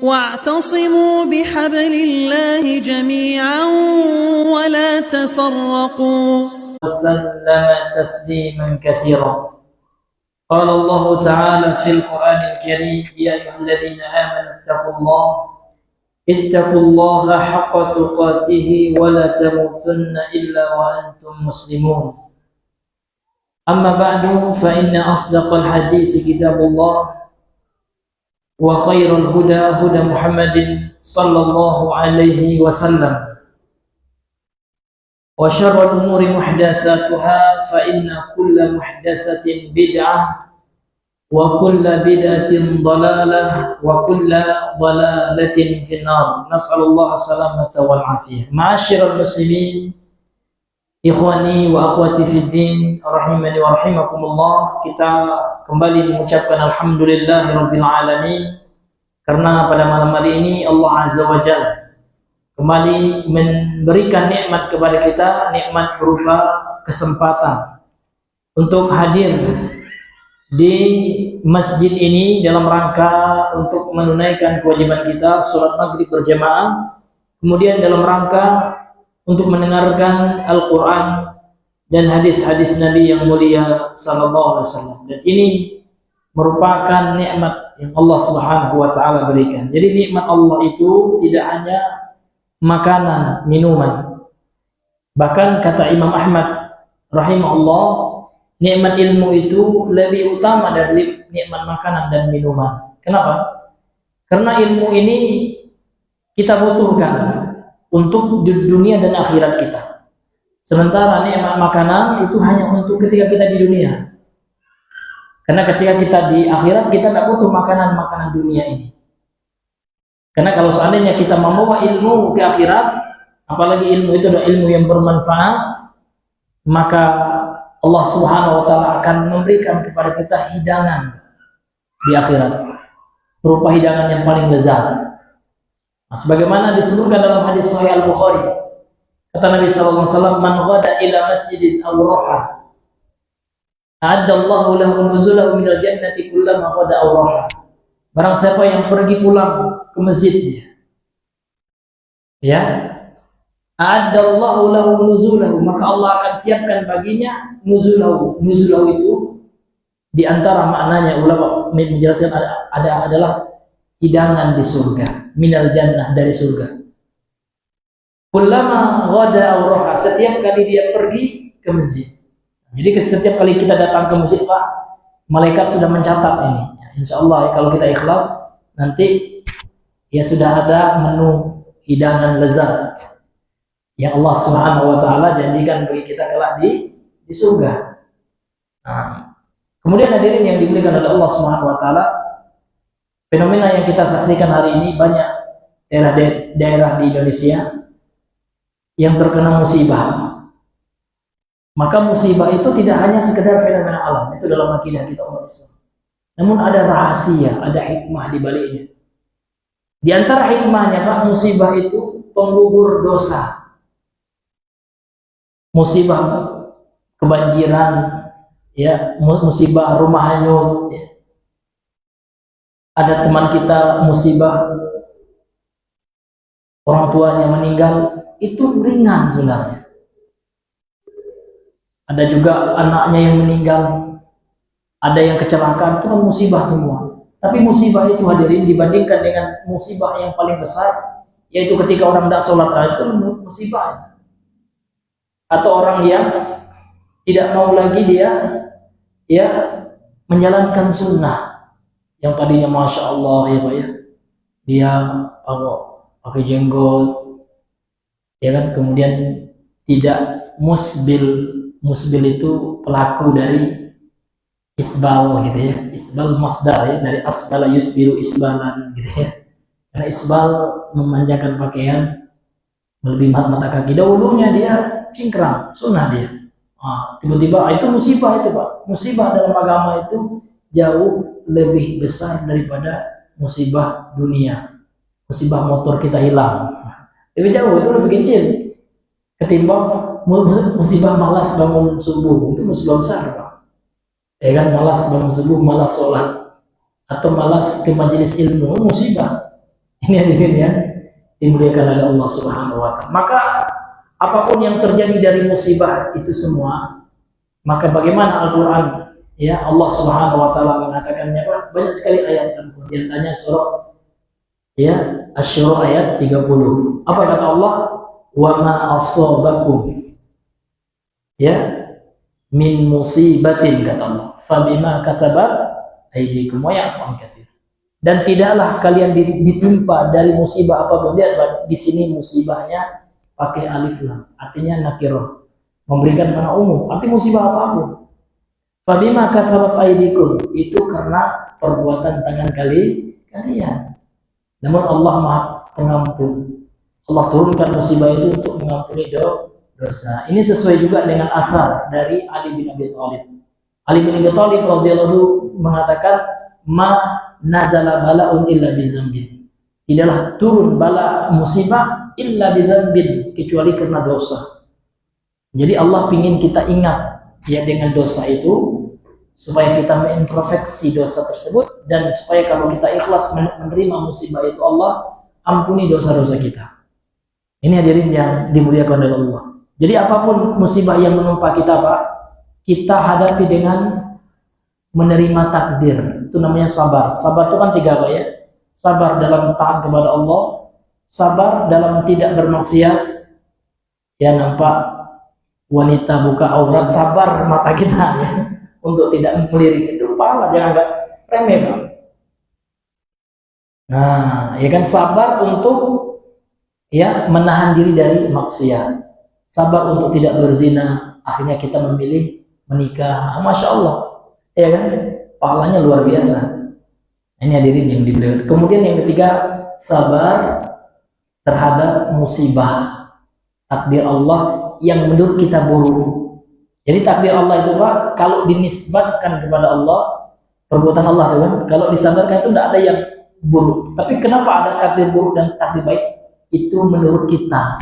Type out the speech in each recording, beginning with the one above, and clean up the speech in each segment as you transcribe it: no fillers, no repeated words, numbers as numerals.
واعتصموا بحبل الله جميعا ولا تفرقوا وسلم تسليما كثيرا. قال الله تعالى في القرآن الكريم: يا أيها الذين آمنوا اتقوا الله حق تقاته ولا تموتن إلا وأنتم مسلمون. أما بعد، فإن أصدق الحديث كتاب الله، وخير الهدى هدى محمد صلى الله عليه وسلم، وشر الأمور محدثاتها، فإن كل محدثة بدعة، وكل بدعة ضلالة، وكل ضلالة في النار. نسأل الله السلامة والعافية. معاشر المسلمين, ikhwani wa akhwati fid din, rahimani wa rahimakumullah. Kita kembali mengucapkan alhamdulillahirabbil alamin, karena pada malam hari ini Allah Azza wa Jalla kembali memberikan nikmat kepada kita, nikmat berupa kesempatan untuk hadir di masjid ini dalam rangka untuk menunaikan kewajiban kita salat maghrib berjamaah, kemudian dalam rangka untuk mendengarkan Al-Quran dan hadis-hadis Nabi yang mulia sallallahu alaihi wasallam. Dan ini merupakan nikmat yang Allah Subhanahu wa taala berikan. Jadi nikmat Allah itu tidak hanya makanan, minuman. Bahkan kata Imam Ahmad rahimahullah, nikmat ilmu itu lebih utama dari nikmat makanan dan minuman. Kenapa? Karena ilmu ini kita butuhkan untuk dunia dan akhirat kita. Sementara nikmat makanan itu hanya untuk ketika kita di dunia. Karena ketika kita di akhirat, kita tidak butuh makanan-makanan dunia ini. Karena kalau seandainya kita membawa ilmu ke akhirat, apalagi ilmu itu adalah ilmu yang bermanfaat, maka Allah Subhanahu wa taala akan memberikan kepada kita hidangan di akhirat, berupa hidangan yang paling lezat. Nah, sebagaimana disebutkan dalam hadis Sahih Al-Bukhari, kata Nabi sallallahu alaihi wasallam, "Man ghada ila masjidin aw raha, a'addallahu lahu nuzulahu minal jannati kullama ghada aw raha." Barang siapa yang pergi pulang ke masjidnya, ya, a'addallahu lahu nuzulahu, maka Allah akan siapkan baginya nuzulahu. Nuzulahu itu di antara maknanya ulama menjelaskan adalah hidangan di surga, minal jannah, dari surga. Kullama ghada aw raha, setiap kali dia pergi ke masjid. Jadi setiap kali kita datang ke masjid, Pak, malaikat sudah mencatat ini. Insyaallah ya, kalau kita ikhlas, nanti ya sudah ada menu hidangan lezat yang Allah Subhanahu wa taala janjikan bagi kita kelak di surga. Nah, kemudian hadirin yang dimuliakan oleh Allah Subhanahu wa taala, fenomena yang kita saksikan hari ini, banyak daerah di Indonesia yang terkena musibah. Maka musibah itu tidak hanya sekedar fenomena alam, itu dalam akidah kita umat Islam. Namun ada rahasia, ada hikmah di baliknya. Di antara hikmahnya, Pak, musibah itu penggugur dosa. Musibah kebanjiran, ya, musibah rumah hanyut, ya. Ada teman kita musibah orang tuanya meninggal, itu ringan sebenarnya. Ada juga anaknya yang meninggal, ada yang kecelakaan, itu kan musibah semua. Tapi musibah itu, hadirin, dibandingkan dengan musibah yang paling besar, yaitu ketika orang tidak sholat, itu musibah. Atau orang yang tidak mau lagi dia menjalankan sunnah, yang tadinya masya Allah ya Pak ya, dia pakai jenggot, ya kan, kemudian tidak musbil itu pelaku dari isbal gitu ya, isbal masdar ya, dari asbala yusbilu isbalan gitu ya. Karena isbal memanjangkan pakaian melebihi mata kaki. Dahulunya dia cingkrang, sunnah dia. Tiba-tiba itu musibah itu, Pak. Musibah dalam agama itu jauh lebih besar daripada musibah dunia. Musibah motor kita hilang, lebih jauh, itu lebih kecil ketimbang musibah malas bangun subuh. Itu musibah besar, Pak. Ya kan, malas bangun subuh, malas sholat, atau malas ke majelis ilmu, musibah. Ini hadirin ya, dimuliakan oleh Allah Subhanahu wa taala. Maka apapun yang terjadi dari musibah itu semua, maka bagaimana Al-Qur'an ya, Allah Subhanahu wa taala mengatakannya banyak sekali ayat dalam Al-Qur'an. Di antaranya surah ya Asy-Syura ayat 30. Apa kata Allah? Wa ma asabakum ya min musibatin, kata Allah, fa bima kasabat aydikum wa ya'fu an katsir. Dan tidaklah kalian ditimpa dari musibah apapun. Lihat di sini musibahnya pakai alif lam, artinya nakirah, memberikan makna umum, arti musibah apapun. Fa bima kasabat aydikum, itu karena perbuatan tangan kalian. Namun Allah Maha Pengampun. Allah turunkan musibah itu untuk mengampuni dosa. Ini sesuai juga dengan asar dari Ali bin Abi Thalib. Ali bin Abi Thalib radhiyallahu mengatakan, ma nazala bala'un illa bizambin. Tidaklah turun bala musibah illa bizambin, kecuali karena dosa. Jadi Allah ingin kita ingat ya dengan dosa itu, supaya kita mengintrospeksi dosa tersebut, dan supaya kalau kita ikhlas menerima musibah itu, Allah ampuni dosa-dosa kita. Ini hadirin yang dimuliakan oleh Allah. Jadi apapun musibah yang menimpa kita, Pak, kita hadapi dengan menerima takdir. Itu namanya sabar. Sabar itu kan 3 Pak ya. Sabar dalam taat kepada Allah, sabar dalam tidak bermaksiat. Ya, nampak wanita buka aurat, sabar mata kita ya, untuk tidak melirik. Itu pahala, jangan anggap remeh, Pak. Nah, ya kan, sabar untuk ya menahan diri dari maksiat. Sabar untuk tidak berzina, akhirnya kita memilih menikah. Masya Allah, ya kan, pahalanya luar biasa. Ini hadirin yang dibeli. Kemudian yang ketiga, sabar terhadap musibah takdir Allah yang menurut kita buruk. Jadi takdir Allah itu, Pak, kalau dinisbatkan kepada Allah, perbuatan Allah itu kan, kalau disabarkan itu tidak ada yang buruk. Tapi kenapa ada takdir buruk dan takdir baik? Itu menurut kita.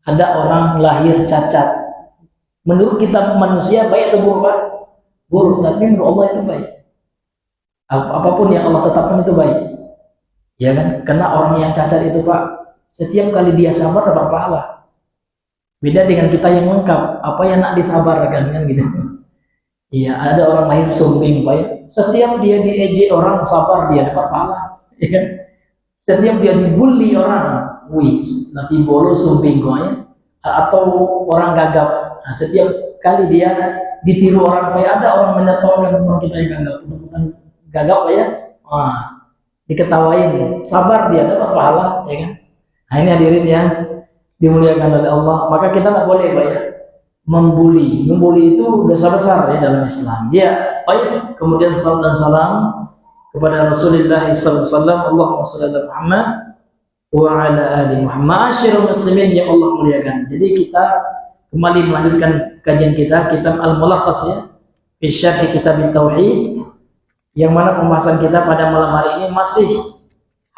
Ada orang lahir cacat, menurut kita manusia baik atau buruk, Pak? Buruk. Tapi menurut Allah itu baik. Apapun yang Allah tetapkan itu baik, ya kan? Karena orang yang cacat itu, Pak, setiap kali dia sabar dapat pahala. Beda dengan kita yang lengkap, apa yang nak disabarkan kan gitu. Iya, ada orang lahir sumbing, Pak ya. Setiap dia diejek orang, sabar, dia dapat pahala, ya kan? Setiap dia dibully orang, wih, nanti bolos sumbing kok ya. Atau orang gagap, nah, setiap kali dia ditiru orang, Pak ya, ada orang menyatakan teman kita yang gagap, Pak ya. Wah, diketawain, sabar, dia dapat pahala, ya kan? Nah, ini hadirin yang dimuliakan oleh Allah. Maka kita tidak boleh, Pak ya, membuli. Membuli itu dosa besar ya dalam Islam. Dia, baik. Kemudian salam dan salam kepada Rasulullah SAW. Allahumma shalli ala Muhammad wa ala ali Muhammad. Ma'asyiral muslimin yang Allah muliakan. Jadi kita kembali melanjutkan kajian kita, kitab Al-Mulakhas ya, fi syarh kitab Tauhid, yang mana pembahasan kita pada malam hari ini masih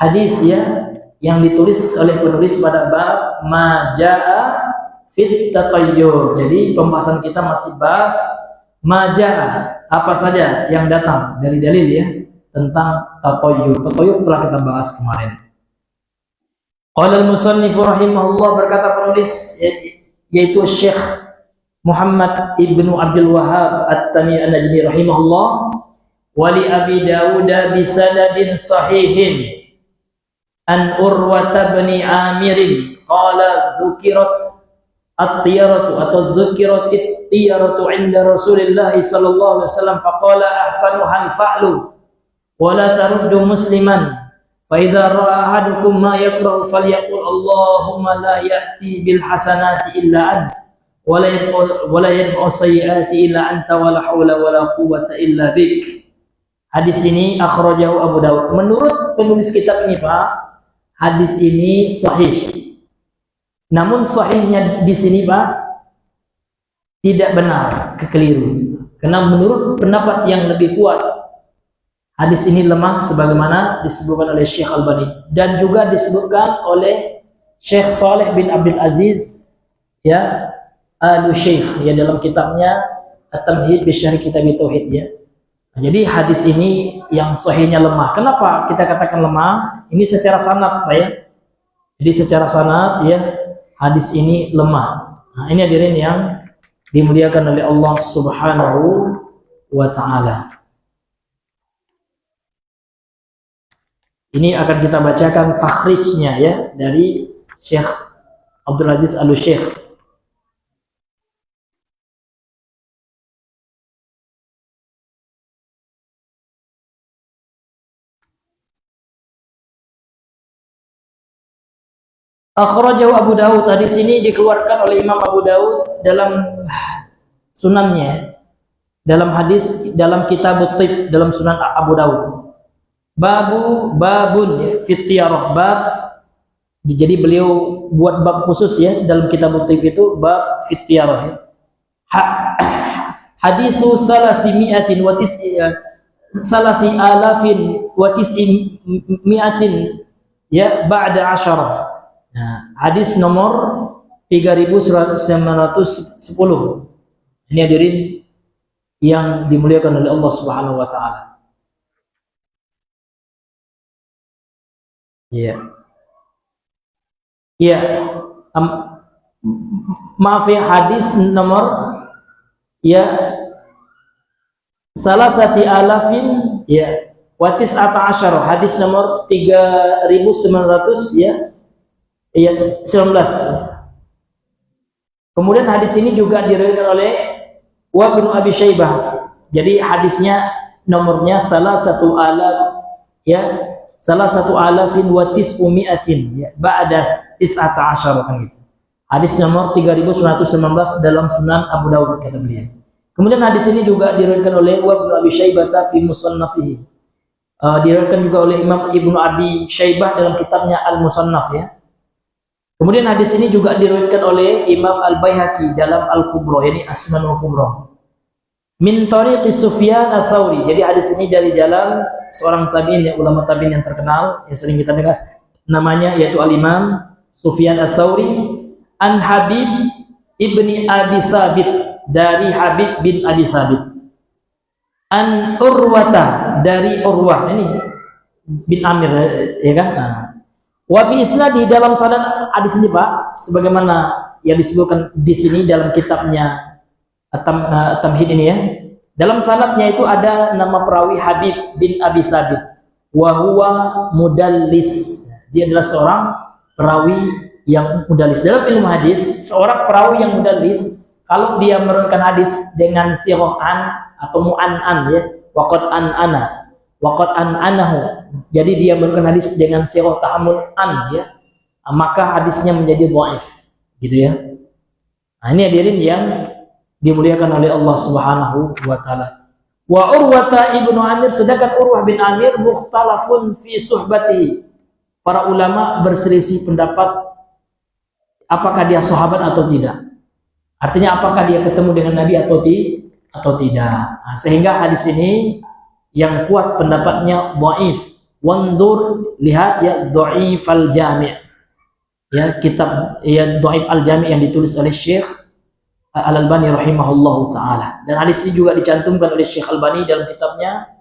hadis ya, yang ditulis oleh penulis pada bab majaa fit tatayyur. Jadi pembahasan kita masih bab majaa, apa saja yang datang dari dalil ya tentang tatayyur. Tatayyur telah kita bahas kemarin. Qala al-musannif rahimahullah, berkata penulis yaitu Syekh Muhammad ibnu Abdul Wahhab At-Tamimi An-Najdi rahimahullah, wa li Abi Dawud bi sanadin sahihin an Urwata bin Amir qala dzukirat at-tiyaratu atau dzukiratit tiyaratu 'inda Rasulillah sallallahu alaihi wasallam faqala ahsanuha al-fa'lu wa la taruddu musliman fa idza ra'a ahadukum ma yakrahu falyaqul Allahumma la ya'ti bil hasanati illa ant wa la yadfa'u sayyi'ati illa anta wa la haula wa la quwwata illa bik. Hadis ini akhrajahu Abu Dawud. Menurut penulis kitab ini, Pak, hadis ini sahih. Namun sahihnya di sini, Pak, tidak benar, kekeliru. Karena menurut pendapat yang lebih kuat, hadis ini lemah sebagaimana disebutkan oleh Syekh Albani dan juga disebutkan oleh Syekh Saleh bin Abdul Aziz ya, Al-Syekh ya, dalam kitabnya At-Tamhid bi Syarh Kitab Tauhid ya. Jadi hadis ini yang sahihnya lemah. Kenapa kita katakan lemah? Ini secara sanad, Pak ya. Jadi secara sanad ya, hadis ini lemah. Nah, ini hadirin yang dimuliakan oleh Allah Subhanahu wa taala. Ini akan kita bacakan takhrijnya ya dari Syekh Abdul Aziz Al-Syekh. Akhrajahu Abu Daud. Tadi sini dikeluarkan oleh Imam Abu Daud dalam sunannya, dalam hadis, dalam kitab Tib, dalam sunan Abu Daud. Babun ya, fit tiyarah, bab. Jadi beliau buat bab khusus ya dalam kitab Tib itu bab fit tiyarah ya. Hadisu salasimiatin wa salasi alafin wa tis'imiatin ya ba'da asyarah. Nah, hadis nomor 3910. Ini hadirin yang dimuliakan oleh Allah Subhanahu wa taala. Iya. Iya. Maaf ya, hadis nomor ya salasati alafin ya wa tis'ata asyara, hadis nomor 3900 ya. Iya, 19. Kemudian hadis ini juga diriwayatkan oleh Wa bin Abi Syaibah. Jadi hadisnya nomornya salah satu alafin wa tis'umi'atin ya ba'da tis'ata asyara kan gitu. Hadis nomor 3919 dalam Sunan Abu Dawud kata beliau. Kemudian hadis ini juga diriwayatkan oleh Wa bin Abi Syaibah fi Musannafihi. Diriwayatkan juga oleh Imam Ibnu Abi Syaibah dalam kitabnya Al-Musannaf ya. Kemudian hadis ini juga diriwayatkan oleh Imam Al-Baihaqi dalam Al-Kubra, yakni As-Sunan Al-Kubra. Min tariqi Sufyan Ats-Tsauri. Jadi hadis ini dari jalan seorang tabi'in, ya, ulama tabi'in yang terkenal yang sering kita dengar namanya yaitu Al-Imam Sufyan Ats-Tsauri an Habib ibni Abi Sabit, dari Habib bin Abi Sabit. An Urwata, dari Urwah, ini bin Amir ya kan. Nah, wa fi isnadi, dalam sanad hadis ini Pak, sebagaimana yang disebutkan di sini dalam kitabnya Tamhid ini ya. Dalam sanadnya itu ada nama perawi Habib bin Abi Sabit. Wa huwa mudallis. Dia adalah seorang perawi yang mudallis. Dalam ilmu hadis, seorang perawi yang mudallis kalau dia meriwayatkan hadis dengan sirah an atau mu'an'an ya, waqad an-ana, waqad an-anahu. Jadi dia meriwayatkan hadis dengan sirah ta'amul an ya, maka hadisnya menjadi dhaif gitu ya. Nah, ini hadirin yang dimuliakan oleh Allah Subhanahu wa taala. Wa Urwata ibnu Amir, sedangkan Urwah bin Amir mukhtalafun fi suhbatihi. Para ulama berselisih pendapat apakah dia sahabat atau tidak. Artinya apakah dia ketemu dengan Nabi atau tidak. Nah, sehingga hadis ini yang kuat pendapatnya dhaif. Wandur, lihat ya Dhaif al-Jami'. Ya, kitab ya Dhaif al-Jami' yang ditulis oleh Syekh Al-Albani rahimahullahu taala. Dan hadis ini juga dicantumkan oleh Syekh Al-Albani dalam kitabnya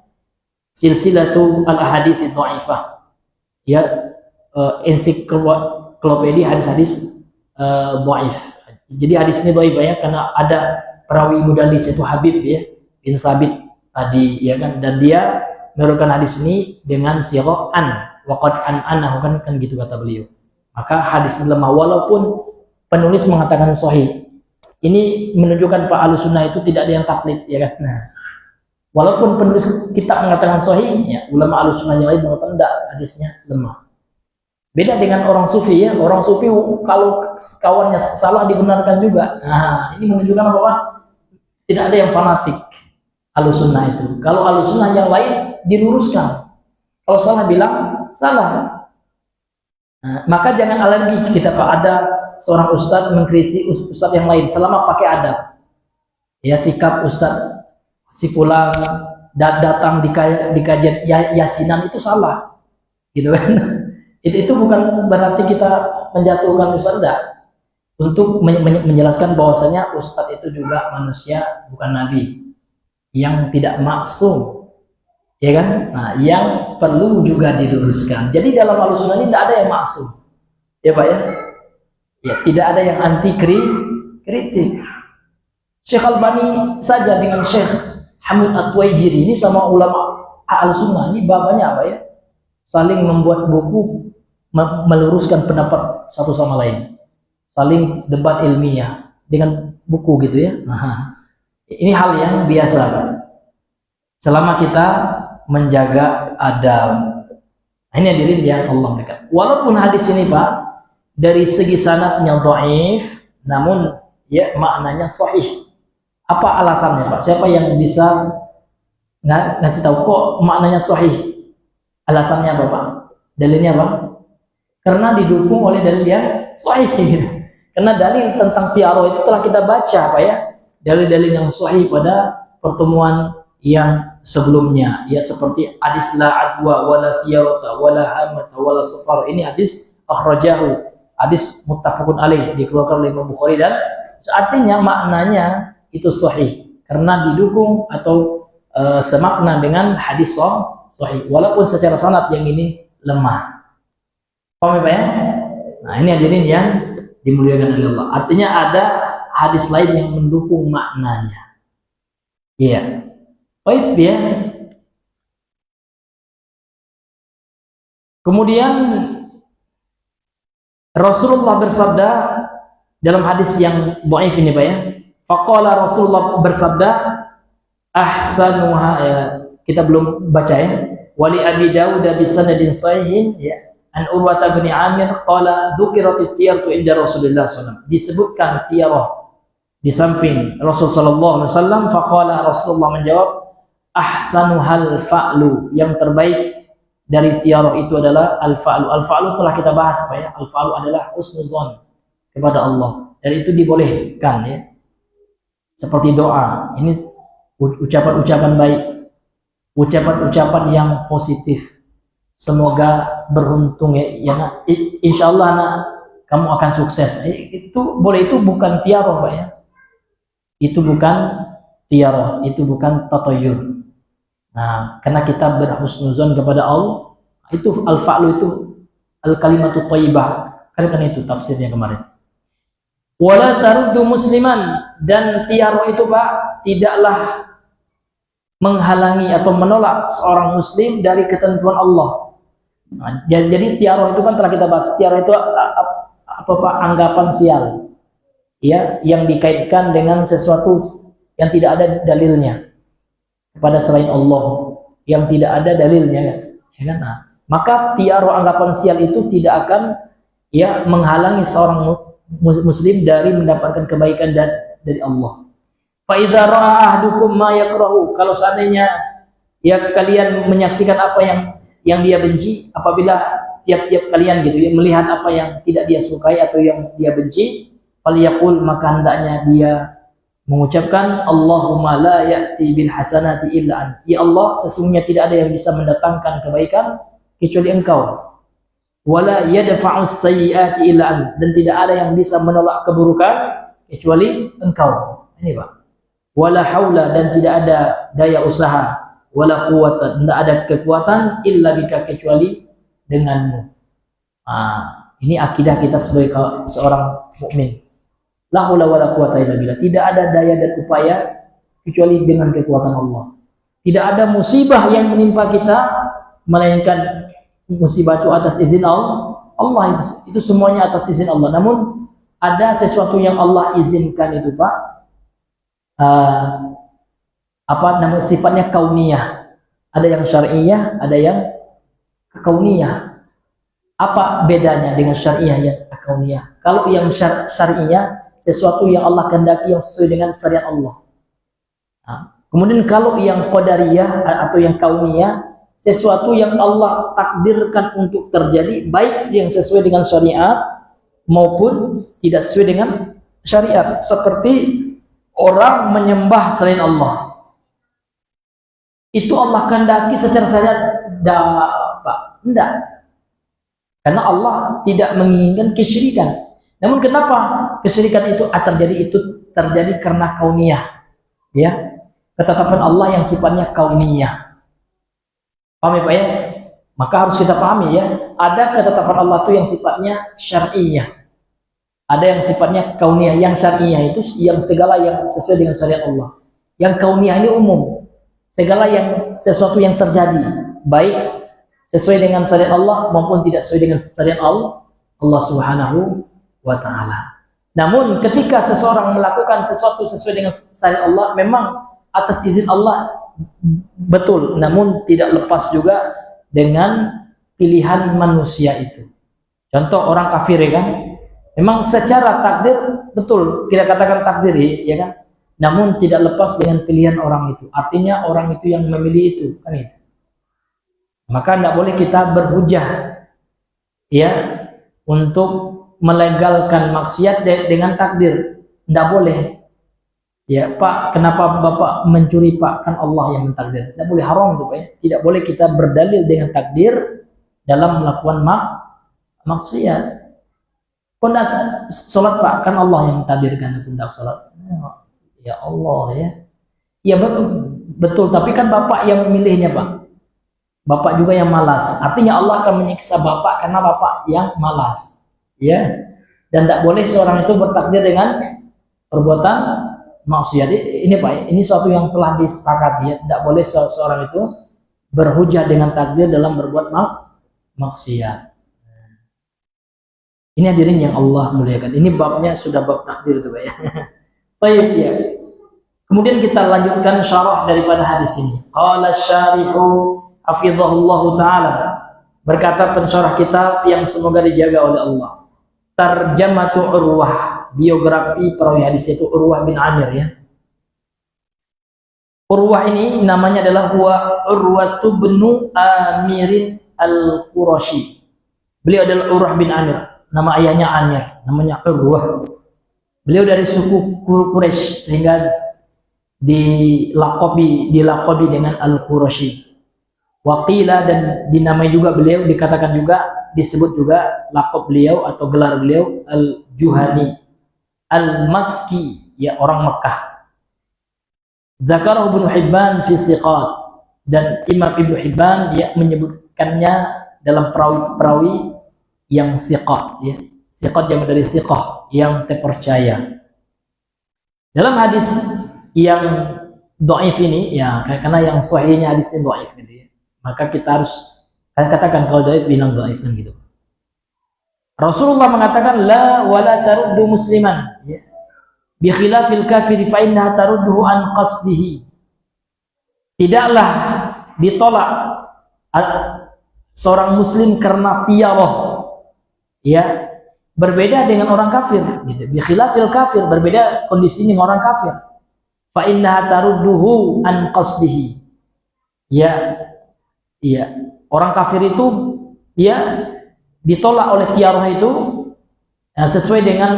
Silsilatu al-Ahadits Dhaifah. Ya, ensiklopedia hadis-hadis dhaif. Jadi hadis ini dhaif ya karena ada perawi mudallis yaitu Habib ya bin Sabit tadi ya kan, dan dia meriwayatkan hadis ini dengan sirah an, waqad an-anahu kan gitu kata beliau. Maka hadis ini lemah walaupun penulis mengatakan sahih. Ini menunjukkan Pak Ahlussunnah itu tidak ada yang taklid ya kan. Nah, walaupun penulis kitab mengatakan sahih, ya, ulama Ahlussunnah yang lain mengatakan tidak, hadisnya lemah. Beda dengan orang sufi ya. Orang sufi kalau kawannya salah dibenarkan juga. Nah, ini menunjukkan bahwa tidak ada yang fanatik Ahlussunnah itu. Kalau Ahlussunnah yang lain diluruskan. Kalau salah bilang salah. Nah, maka jangan alergi kita Pak, ada seorang ustadz mengkritik ustadz yang lain selama pakai adab. Ya, sikap ustadz si fulan datang di kajian yasinan itu salah. Gitu kan. Itu bukan berarti kita menjatuhkan ustadz, enggak. Untuk menjelaskan bahwasanya ustadz itu juga manusia, bukan nabi yang tidak maksum ya kan? Nah, yang perlu juga diluruskan. Jadi dalam Ahlussunnah ini tidak ada yang maksum, ya Pak ya. Ya, tidak ada yang anti kritik. Syekh Albani saja dengan Syekh Hamid At-Twaijiri ini sama ulama Ahlussunnah ini babanya apa ya? Saling membuat buku meluruskan pendapat satu sama lain. Saling debat ilmiah dengan buku gitu ya. Nah, ini hal yang biasa Pak. Selama kita menjaga adab. Nah, ini hadirin yang Allah berikan. Walaupun hadis ini Pak dari segi sanadnya dhaif, namun ya maknanya sahih. Apa alasannya Pak? Siapa yang bisa ngasih tahu kok maknanya sahih? Alasannya apa Pak? Dalilnya apa? Karena didukung oleh dalil yang sahih gitu. Karena dalil tentang tiara itu telah kita baca Pak ya. Dalil-dalil yang sahih pada pertemuan yang sebelumnya ya, seperti hadis la adwa wala tiyawata wala hamata wala safar. Ini hadis akhrajahu, hadis muttafaqun alaih, dikeluarkan oleh Imam Bukhari, dan artinya maknanya itu sahih karena didukung atau semakna dengan hadis sahih, walaupun secara sanad yang ini lemah. Paham ya Pak ya? Nah, ini hadirin yang dimuliakan oleh Allah. Artinya ada hadis lain yang mendukung maknanya. Iya. Baik ya. Kemudian Rasulullah bersabda dalam hadis yang dhaif ini Pak ya. Faqala, Rasulullah bersabda, ahsanuha, ya, kita belum baca ya. Wali Abi Dawud bi sanadin sahihin ya. An Urwah bin Amir qala dzukiratit tiyaratu inda Rasulullah SAW. Disebutkan tiarah di samping Rasul sallallahu alaihi wasallam. Faqala, Rasulullah menjawab, ahsanuhal fa'lu, yang terbaik dari tiarah itu adalah al-fa'lu. Al-fa'lu telah kita bahas Pak ya. Al-fa'lu adalah husnuzon kepada Allah, dan itu dibolehkan ya. Seperti doa, ini ucapan-ucapan baik, ucapan-ucapan yang positif. Semoga beruntung ya, insya Allah anak kamu akan sukses. Itu boleh, itu bukan tiarah Pak ya. Itu bukan tiarah, itu bukan tatayur. Nah, karena kita berhusnuzon kepada Allah, itu al-fa'lu, itu al-kalimatu thayyibah. Karena itu tafsirnya kemarin. Wala taruddu musliman, dan tiarah itu Pak tidaklah menghalangi atau menolak seorang muslim dari ketentuan Allah. Nah, jadi tiarah itu kan telah kita bahas. Tiarah itu apa Pak? Anggapan sial ya, yang dikaitkan dengan sesuatu yang tidak ada dalilnya kepada selain Allah, yang tidak ada dalilnya ya kan? Nah, maka tiarah anggapan sial itu tidak akan ya menghalangi seorang muslim dari mendapatkan kebaikan dari Allah. Fa idza ra'a ahdukum ma yakrahu, kalau seandainya ya kalian menyaksikan apa yang dia benci, apabila tiap-tiap kalian gitu ya melihat apa yang tidak dia sukai atau yang dia benci, falyaqul, maka hendaknya dia mengucapkan, Allahumma la ya'ti bil hasanati illa an, ya Allah, sesungguhnya tidak ada yang bisa mendatangkan kebaikan kecuali Engkau. Wala yadfa'us sayyi'ati illa an, dan tidak ada yang bisa menolak keburukan kecuali Engkau. Ini Pak. Wala haula, dan tidak ada daya usaha, wala quwwata, tidak ada kekuatan, illa bika, kecuali denganmu. Ini akidah kita sebagai seorang mukmin. La haula wala quwwata illa billah. Tidak ada daya dan upaya kecuali dengan kekuatan Allah. Tidak ada musibah yang menimpa kita melainkan musibah itu atas izin Allah. Allah itu semuanya atas izin Allah. Namun ada sesuatu yang Allah izinkan itu Pak, apa namanya, sifatnya kauniyah. Ada yang syar'iyah, ada yang kauniyah. Apa bedanya dengan syar'iyah yang kauniyah? Kalau yang syar'iyah, sesuatu yang Allah kehendaki yang sesuai dengan syariat Allah. Kemudian kalau yang qadariyah atau yang kauniyah, sesuatu yang Allah takdirkan untuk terjadi, baik yang sesuai dengan syariat maupun tidak sesuai dengan syariat. Seperti orang menyembah selain Allah, itu Allah kehendaki secara syariat Pak? Tidak, karena Allah tidak menginginkan kesyirikan. Namun kenapa kesyirikan itu terjadi? Itu terjadi karena kauniyah ya, ketetapan Allah yang sifatnya kauniyah. Paham ya Pak ya? Maka harus kita pahami ya, ada ketetapan Allah itu yang sifatnya syar'iyah. Ada yang sifatnya kauniyah. Yang syar'iyah itu yang segala yang sesuai dengan syariat Allah. Yang kauniyah ini umum. Segala yang sesuatu yang terjadi, baik sesuai dengan syariat Allah maupun tidak sesuai dengan syariat Allah Subhanahu wa taala. Namun ketika seseorang melakukan sesuatu sesuai dengan syariat Allah, memang atas izin Allah betul, namun tidak lepas juga dengan pilihan manusia itu. Contoh orang kafir ya kan, memang secara takdir betul kita katakan takdir ya kan, namun tidak lepas dengan pilihan orang itu. Artinya orang itu yang memilih itu kan itu. Maka tidak boleh kita berhujah ya untuk melegalkan maksiat dengan takdir. Tidak boleh. Ya Pak, kenapa Bapak mencuri Pak? Kan Allah yang mentakdir. Tidak boleh, haram itu Pak ya. Tidak boleh kita berdalil dengan takdir dalam melakukan maksiat. Pundak sholat Pak, kan Allah yang mentakdirkan pundak sholat. Ya Allah ya. Ya betul, tapi kan Bapak yang memilihnya Pak. Bapak juga yang malas. Artinya Allah akan menyiksa Bapak karena Bapak yang malas. Ya. Dan tidak boleh seorang itu bertakdir dengan perbuatan maksiat. Ini Pak, ini suatu yang telah disepakati ya. Tidak boleh seorang itu berhujah dengan takdir dalam berbuat maksiat. Ini hadirin yang Allah muliakan. Ini babnya sudah bab takdir itu Pak ya. Baik ya. Kemudian kita lanjutkan syarah daripada hadis ini. Qala syarihu hafizahullahu taala. Berkata pensyarah kitab yang semoga dijaga oleh Allah. Tarjamatu Urwah, biografi perawi hadis itu Urwah bin Amir ya. Urwah ini namanya adalah Urwatu bin Amirin al-Qurashi. Beliau adalah Urwah bin Amir. Nama ayahnya Amir, namanya Urwah. Beliau dari suku Quraisy sehingga dilakobi dengan Al-Qurashi. Waqila, dan dinamai juga beliau, dikatakan juga, disebut juga lakob beliau atau gelar beliau Al-Juhani Al-Makki, ya orang Mekah. Dzakarahu Ibnu Hibban fi Thiqat, dan Imam Ibnu Hibban dia menyebutkannya dalam perawi-perawi yang thiqat ya. Thiqat yang dari thiqah, yang terpercaya. Dalam hadis yang dhaif ini ya, karena yang sahihnya hadis ini dhaif gitu ya. Maka kita harus katakan kalau dhaif bilang dhaif kan gitu. Rasulullah mengatakan la wala taruddu musliman ya. Bi khilafil kafir fa innaha tarudduhu an qasdihi. Tidaklah ditolak seorang muslim karena piyaroh ya, berbeda dengan orang kafir gitu. Bi khilafil kafir, berbeda kondisi dengan orang kafir. Fa innaha tarudduhu an qasdihi. Ya. Iya, orang kafir itu ya ditolak oleh tiarah itu ya, sesuai dengan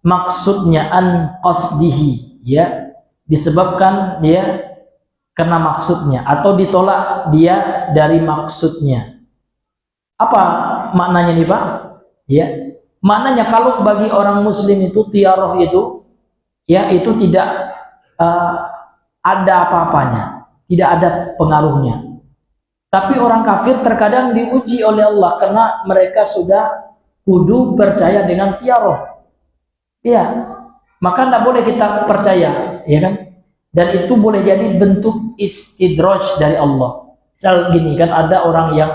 maksudnya, an qasdihi ya, disebabkan dia karena maksudnya, atau ditolak dia dari maksudnya. Apa maknanya nih Pak? Ya, maknanya kalau bagi orang muslim itu tiarah itu ya, itu tidak ada apa-apanya, tidak ada pengaruhnya. Tapi orang kafir terkadang diuji oleh Allah karena mereka sudah kudu percaya dengan tiarah. Ya, maka tidak boleh kita percaya, ya kan? Dan itu boleh jadi bentuk istidraj dari Allah. Misal gini kan, ada orang yang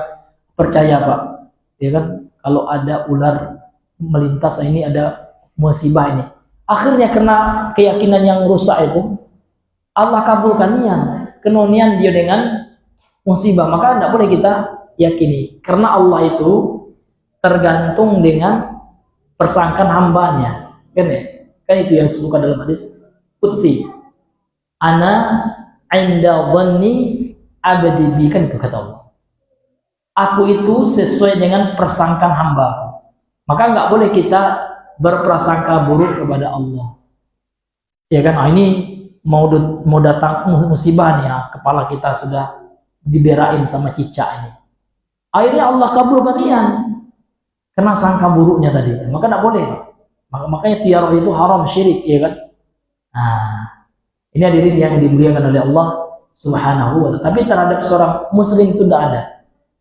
percaya Pak, ya kan? Kalau ada ular melintas, ini ada musibah ini. Akhirnya karena keyakinan yang rusak itu, Allah kabulkan nian dia dengan musibah, maka tidak boleh kita yakini, karena Allah itu tergantung dengan persangkaan hambanya, kan ya? Kan itu yang disebutkan dalam hadis qudsi, ana inda dhanni abdi bi, kan itu kata Allah, aku itu sesuai dengan persangkaan hamba. Maka nggak boleh kita berprasangka buruk kepada Allah, ya kan? Ini mau datang musibah nih ya, kepala kita sudah diberain sama cicak ini. Akhirnya Allah kabulkan kena sangka buruknya tadi. Maka tidak boleh. Makanya tiarah itu haram, syirik, ya kan? Nah, ini hadirin yang dimuliakan oleh Allah Subhanahu wa ta'ala. Tapi terhadap seorang muslim itu tidak ada.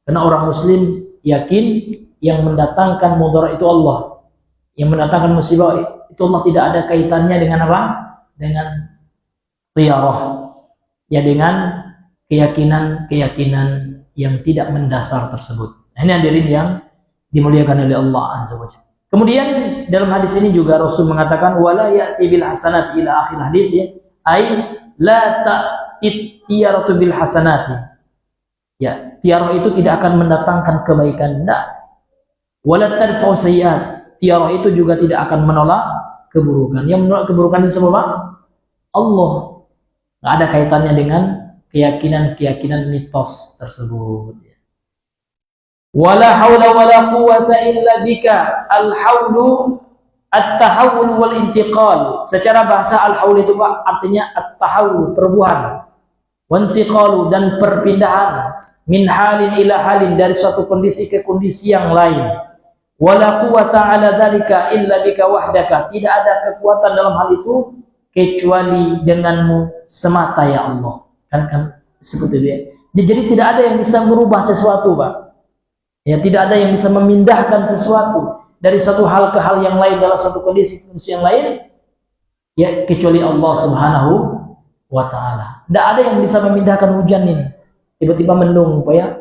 Karena orang muslim yakin yang mendatangkan mudarat itu Allah. Yang mendatangkan musibah itu Allah, tidak ada kaitannya dengan apa? Dengan tiyarah. Ya, dengan keyakinan-keyakinan yang tidak mendasar tersebut. Nah, ini hadirin yang dimuliakan oleh Allah Azza wa Jalla. Kemudian dalam hadis ini juga Rasul mengatakan wala ya'ti bil hasanati ila akhir hadis, ya. Ai la ta'ti tiyaratu bil hasanati. Ya, tiarah itu tidak akan mendatangkan kebaikan, enggak. Wala tadfa'u sayyi'at. Tiarah itu juga tidak akan menolak keburukan. Yang menolak keburukan itu siapa? Allah. Enggak ada kaitannya dengan keyakinan-keyakinan mitos tersebut. Wala haula wala quwwata illa bika. Al-haulu at-tahawul wal intiqal. Secara bahasa al-haul itu Pak artinya at-tahawul, perubahan. Wa intiqalu, dan perpindahan. Min halin ila halin, dari suatu kondisi ke kondisi yang lain. Wala quwwata ala dzalika illa bika wahdaka. Tidak ada kekuatan dalam hal itu kecuali denganmu semata ya Allah. Kan seperti itu ya. Jadi tidak ada yang bisa merubah sesuatu Pak. Ya, tidak ada yang bisa memindahkan sesuatu dari satu hal ke hal yang lain dalam satu kondisi yang lain, ya, kecuali Allah Subhanahu wa ta'ala. Tidak ada yang bisa memindahkan hujan ini. Tiba-tiba mendung, Pak, ya.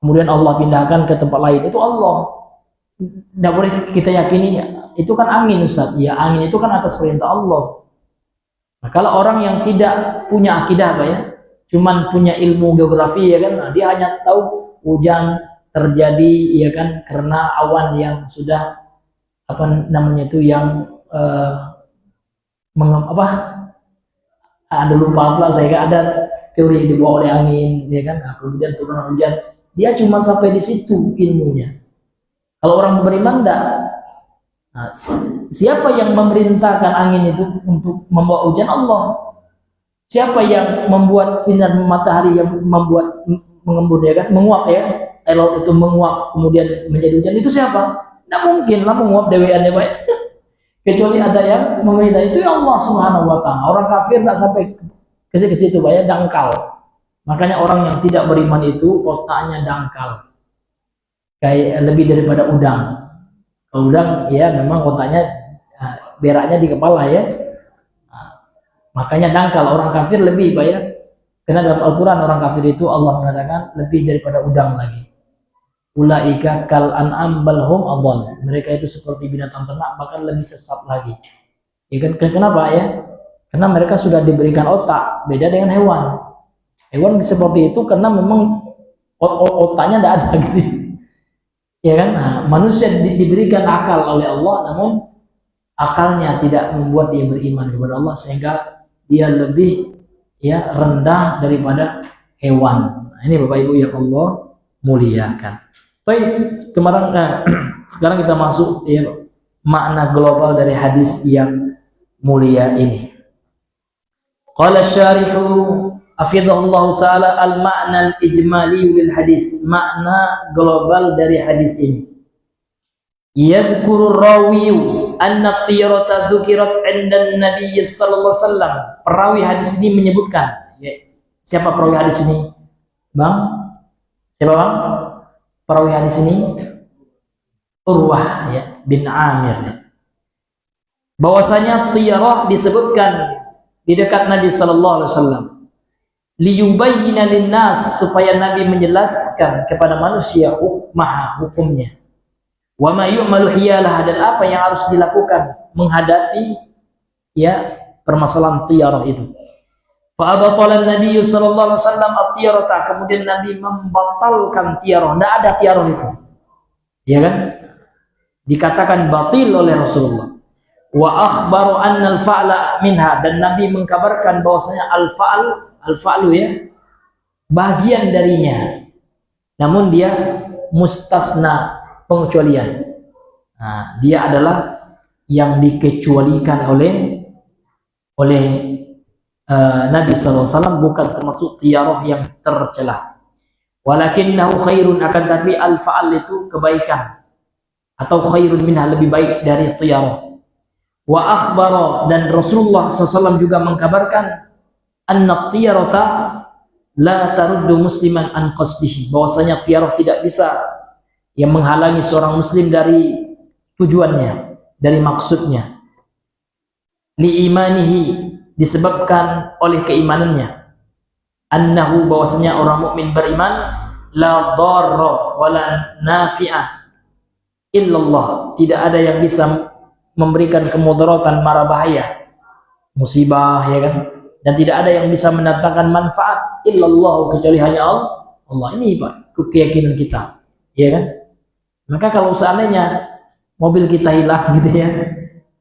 Kemudian Allah pindahkan ke tempat lain. Itu Allah. Tidak boleh kita yakini, ya. Itu kan angin, Ustaz. Ya, angin itu kan atas perintah Allah. Nah, kalau orang yang tidak punya akidah, Pak, ya, cuman punya ilmu geografi, ya kan, nah, dia hanya tahu hujan terjadi, ya kan, karena awan yang sudah apa namanya itu yang ada lupa apa, saya ada teori dibawa oleh angin, ya kan, nah, kemudian turun hujan. Dia cuma sampai di situ ilmunya. Kalau orang beriman enggak. Nah, siapa yang memerintahkan angin itu untuk membawa hujan? Allah. Siapa yang membuat sinar matahari yang membuat mengembun, ya kan, menguap, ya, air laut itu menguap kemudian menjadi hujan? Itu siapa? Tidak mungkin lah menguap dewean, ya, Pak. Kecuali ada yang memerintah, itu ya Allah Subhanahu wa ta'ala. Orang kafir tidak sampai ke situ, Pak, ya, dangkal. Makanya orang yang tidak beriman itu otaknya dangkal, kayak lebih daripada udang. Kalau udang, ya, memang otaknya beraknya di kepala, ya. Makanya dangkal. Orang kafir lebih, Pak, ya. Karena dalam Al-Quran orang kafir itu Allah mengatakan lebih daripada udang lagi. Ulaika kal an'am bal hum adall. Mereka itu seperti binatang ternak, bahkan lebih sesat lagi. Ya kan? Kenapa, ya? Karena mereka sudah diberikan otak, beda dengan hewan. Hewan seperti itu karena memang otaknya tidak ada gitu. Ya kan? Nah, manusia diberikan akal oleh Allah, namun akalnya tidak membuat dia beriman kepada Allah, sehingga dia lebih, ya, rendah daripada hewan. Nah, ini Bapak Ibu yang Allah muliakan. Baik, sekarang kita masuk, ya, makna global dari hadis yang mulia ini. Qala syarihu afidahullahu ta'ala al-ma'na al-ijmali lil hadis. Makna global dari hadis ini. Yadhkuru rawiyu anna tiyarata dzukirat 'inda an-nabiy sallallahu alaihi wasallam. Perawi hadis ini menyebutkan, ya, siapa perawi hadis ini? Bang? Siapa, Bang? Perawi hadis ini Urwah, ya, bin Amir, ya. Bahwasanya tiyarah disebutkan di dekat Nabi sallallahu alaihi wasallam liyubayyina linnas, supaya Nabi menjelaskan kepada manusia hukumnya. Wa ma yu'malu hiyalah, dan apa yang harus dilakukan menghadapi, ya, permasalahan tiyarah itu. Fa abatala Nabi sallallahu alaihi wasallam at-tiyarata, kemudian Nabi membatalkan tiyarah. Tidak ada tiyarah itu, ya kan, dikatakan batil oleh Rasulullah. Wa akhbaru anna al-fa'la minha, dan Nabi mengkabarkan bahwasanya al-fa'lu, ya, bagian darinya, namun dia mustasna, pengecualian. Nah, dia adalah yang dikecualikan oleh Nabi SAW, bukan termasuk tiyarah yang tercela. Walakinnahu khairun, akan tapi al-fa'al itu kebaikan, atau khairun minha, lebih baik dari tiyarah. Wa akhbara, dan Rasulullah SAW juga mengkabarkan anna tiyarata la taruddu musliman an qasdihi, bahwasanya tiarah tidak bisa yang menghalangi seorang muslim dari tujuannya, dari maksudnya. Li imanihi, disebabkan oleh keimanannya. Annahu, bahwasanya orang mukmin beriman, la dharra wala nafi'ah illallah, tidak ada yang bisa memberikan kemudaratan, mara bahaya, musibah, ya kan, dan tidak ada yang bisa mendatangkan manfaat illallah, kecuali hanya Allah. Ini Pak keyakinan kita, ya kan. Maka kalau seandainya mobil kita hilang gitu ya,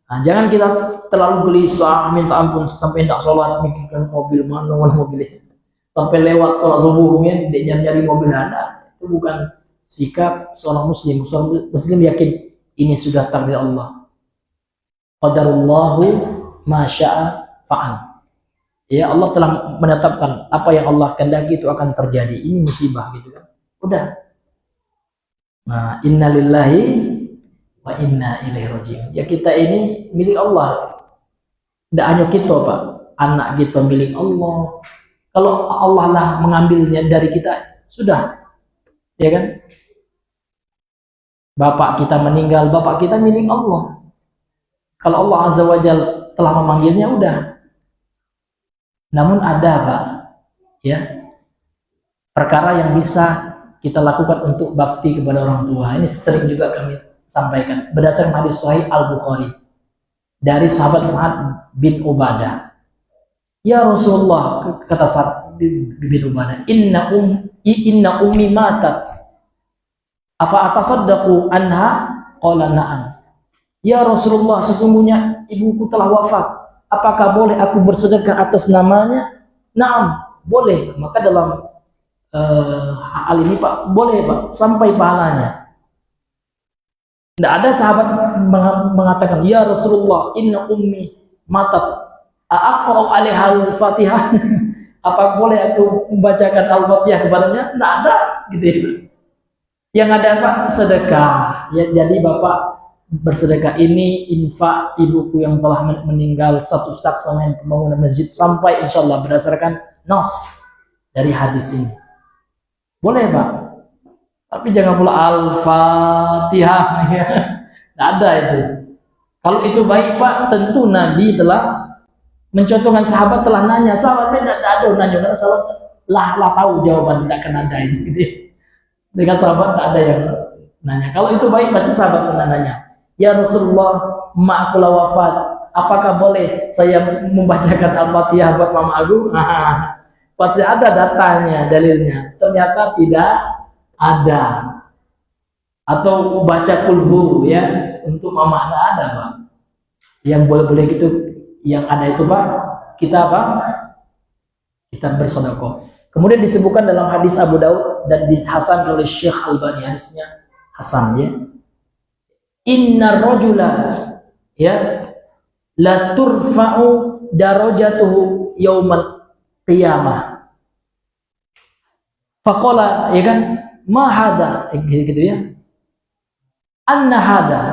nah, jangan kita terlalu gelisah minta ampun sampai tidak sholat mikirkan mobil mana mobilnya, sampai lewat sholat subuh ya dia nyari mobil Anda. Itu bukan sikap seorang muslim. Seorang muslim yakin ini sudah takdir Allah, qadarullahu ma syaa fa'al. Ya, Allah telah menetapkan apa yang Allah kehendaki itu akan terjadi. Ini musibah gitu kan. Udah. Nah, innalillahi wa inna ilaihi raji'un. Ya, kita ini milik Allah. Tidak hanya kita, Pak. Anak kita milik Allah. Kalau Allah lah mengambilnya dari kita, sudah. Ya kan? Bapak kita meninggal, bapak kita milik Allah. Kalau Allah Azza wa Jalla telah memanggilnya, udah. Namun ada, Pak, ya, perkara yang bisa kita lakukan untuk bakti kepada orang tua. Ini sering juga kami sampaikan berdasarkan hadis Sahih Al-Bukhari dari sahabat Sa'ad bin Ubadah. Ya Rasulullah, kata Sa'ad bin Ubadah, inna ummi matat, afa atasaddaqu anha? Qala na'am. Ya Rasulullah, sesungguhnya ibuku telah wafat, apakah boleh aku bersedekah atas namanya? Naam, boleh. Maka dalam hal ini Pak, boleh Pak, sampai pahalanya. Tidak ada sahabat mengatakan, ya Rasulullah, inna ummi matat, aqra'u 'alaiha al-Fatihah. Apa boleh aku membacakan Al-Fatihah kepadanya? Tidak ada, gitu. Yang ada Pak, sedekah. Ya, jadi Bapak bersedekah ini infak ibuku yang telah meninggal, satu sak sama pembangunan masjid, sampai insya Allah berdasarkan nas dari hadis ini. Boleh Pak, tapi jangan pula Al-Fatihah, ya. Tidak ada itu. Kalau itu baik Pak, tentu Nabi telah mencontohkan, sahabat telah nanya, sahabatnya tidak ada nanya, karena sahabat lah tahu jawaban, tidak akan ada itu, gitu. Sehingga sahabat tidak ada yang nanya. Kalau itu baik, pasti sahabat pernah nanya, ya Rasulullah, emak aku lah wafat, apakah boleh saya membacakan Al-Fatihah buat mama aku? Pasti ada datanya, dalilnya. Ternyata tidak ada. Atau baca kulhu ya untuk mama, ada Pak. Yang boleh-boleh gitu, yang ada itu Pak, kita apa? Kita bersedekah. Kemudian disebutkan dalam hadis Abu Daud dan dihasan oleh Syekh Albani, hadisnya hasan ya. Inna rajula ya la turfa'u darajatuhu yaumal qiyamah. Faqala, ya kan, ma hada, gitu ya. Anna hada,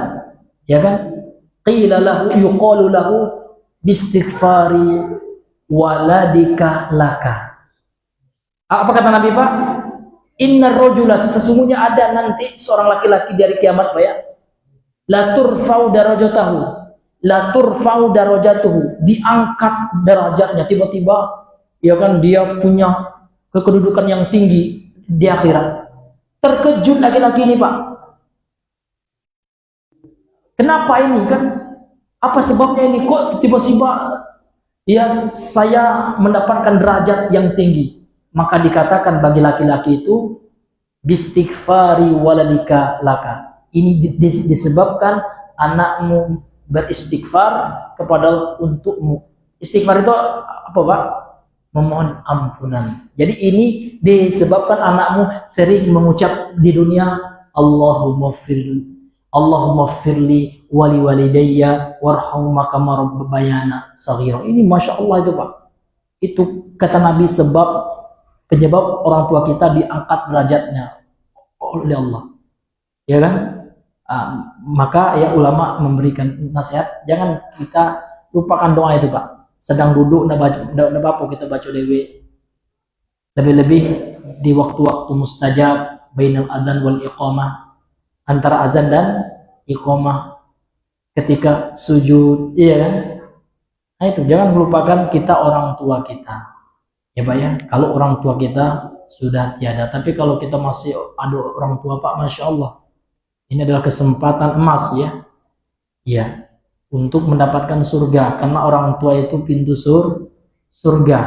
ya kan? Qila lahu, yuqalu lahu bistighfari waladika laka. Apa kata Nabi Pak? Inna rajula, sesungguhnya ada nanti seorang laki-laki dari kiamat Pak ya. La turfa'u darajatahu, la turfa'u darajatuhu, diangkat derajatnya tiba-tiba, ya kan, dia punya kedudukan yang tinggi di akhirat. Terkejut laki-laki ini Pak. Kenapa ini kan? Apa sebabnya ini? Kok tiba-tiba ya saya mendapatkan derajat yang tinggi? Maka dikatakan bagi laki-laki itu bistighfari waladika laka. Ini disebabkan anakmu beristighfar kepada untukmu. Istighfar itu apa Pak? Memohon ampunan. Jadi ini disebabkan anakmu sering mengucap di dunia, Allahumma firli wali walidayya warhamhuma kama rabbayana shaghira. Ini masya Allah itu Pak. Itu kata Nabi penyebab orang tua kita diangkat derajatnya oleh Allah. Ya kan? Maka ya ulama memberikan nasihat, jangan kita lupakan doa itu Pak. sedang duduk ndak apa kita baca dewe. Lebih-lebih di waktu-waktu mustajab bainal adzan wal iqamah, antara azan dan iqamah, ketika sujud, iya kan? Nah itu, jangan melupakan kita orang tua kita. Ya Pak ya, kalau orang tua kita sudah tiada, tapi kalau kita masih ada orang tua Pak, Masya Allah, ini adalah kesempatan emas ya, ya, untuk mendapatkan surga, karena orang tua itu pintu surga.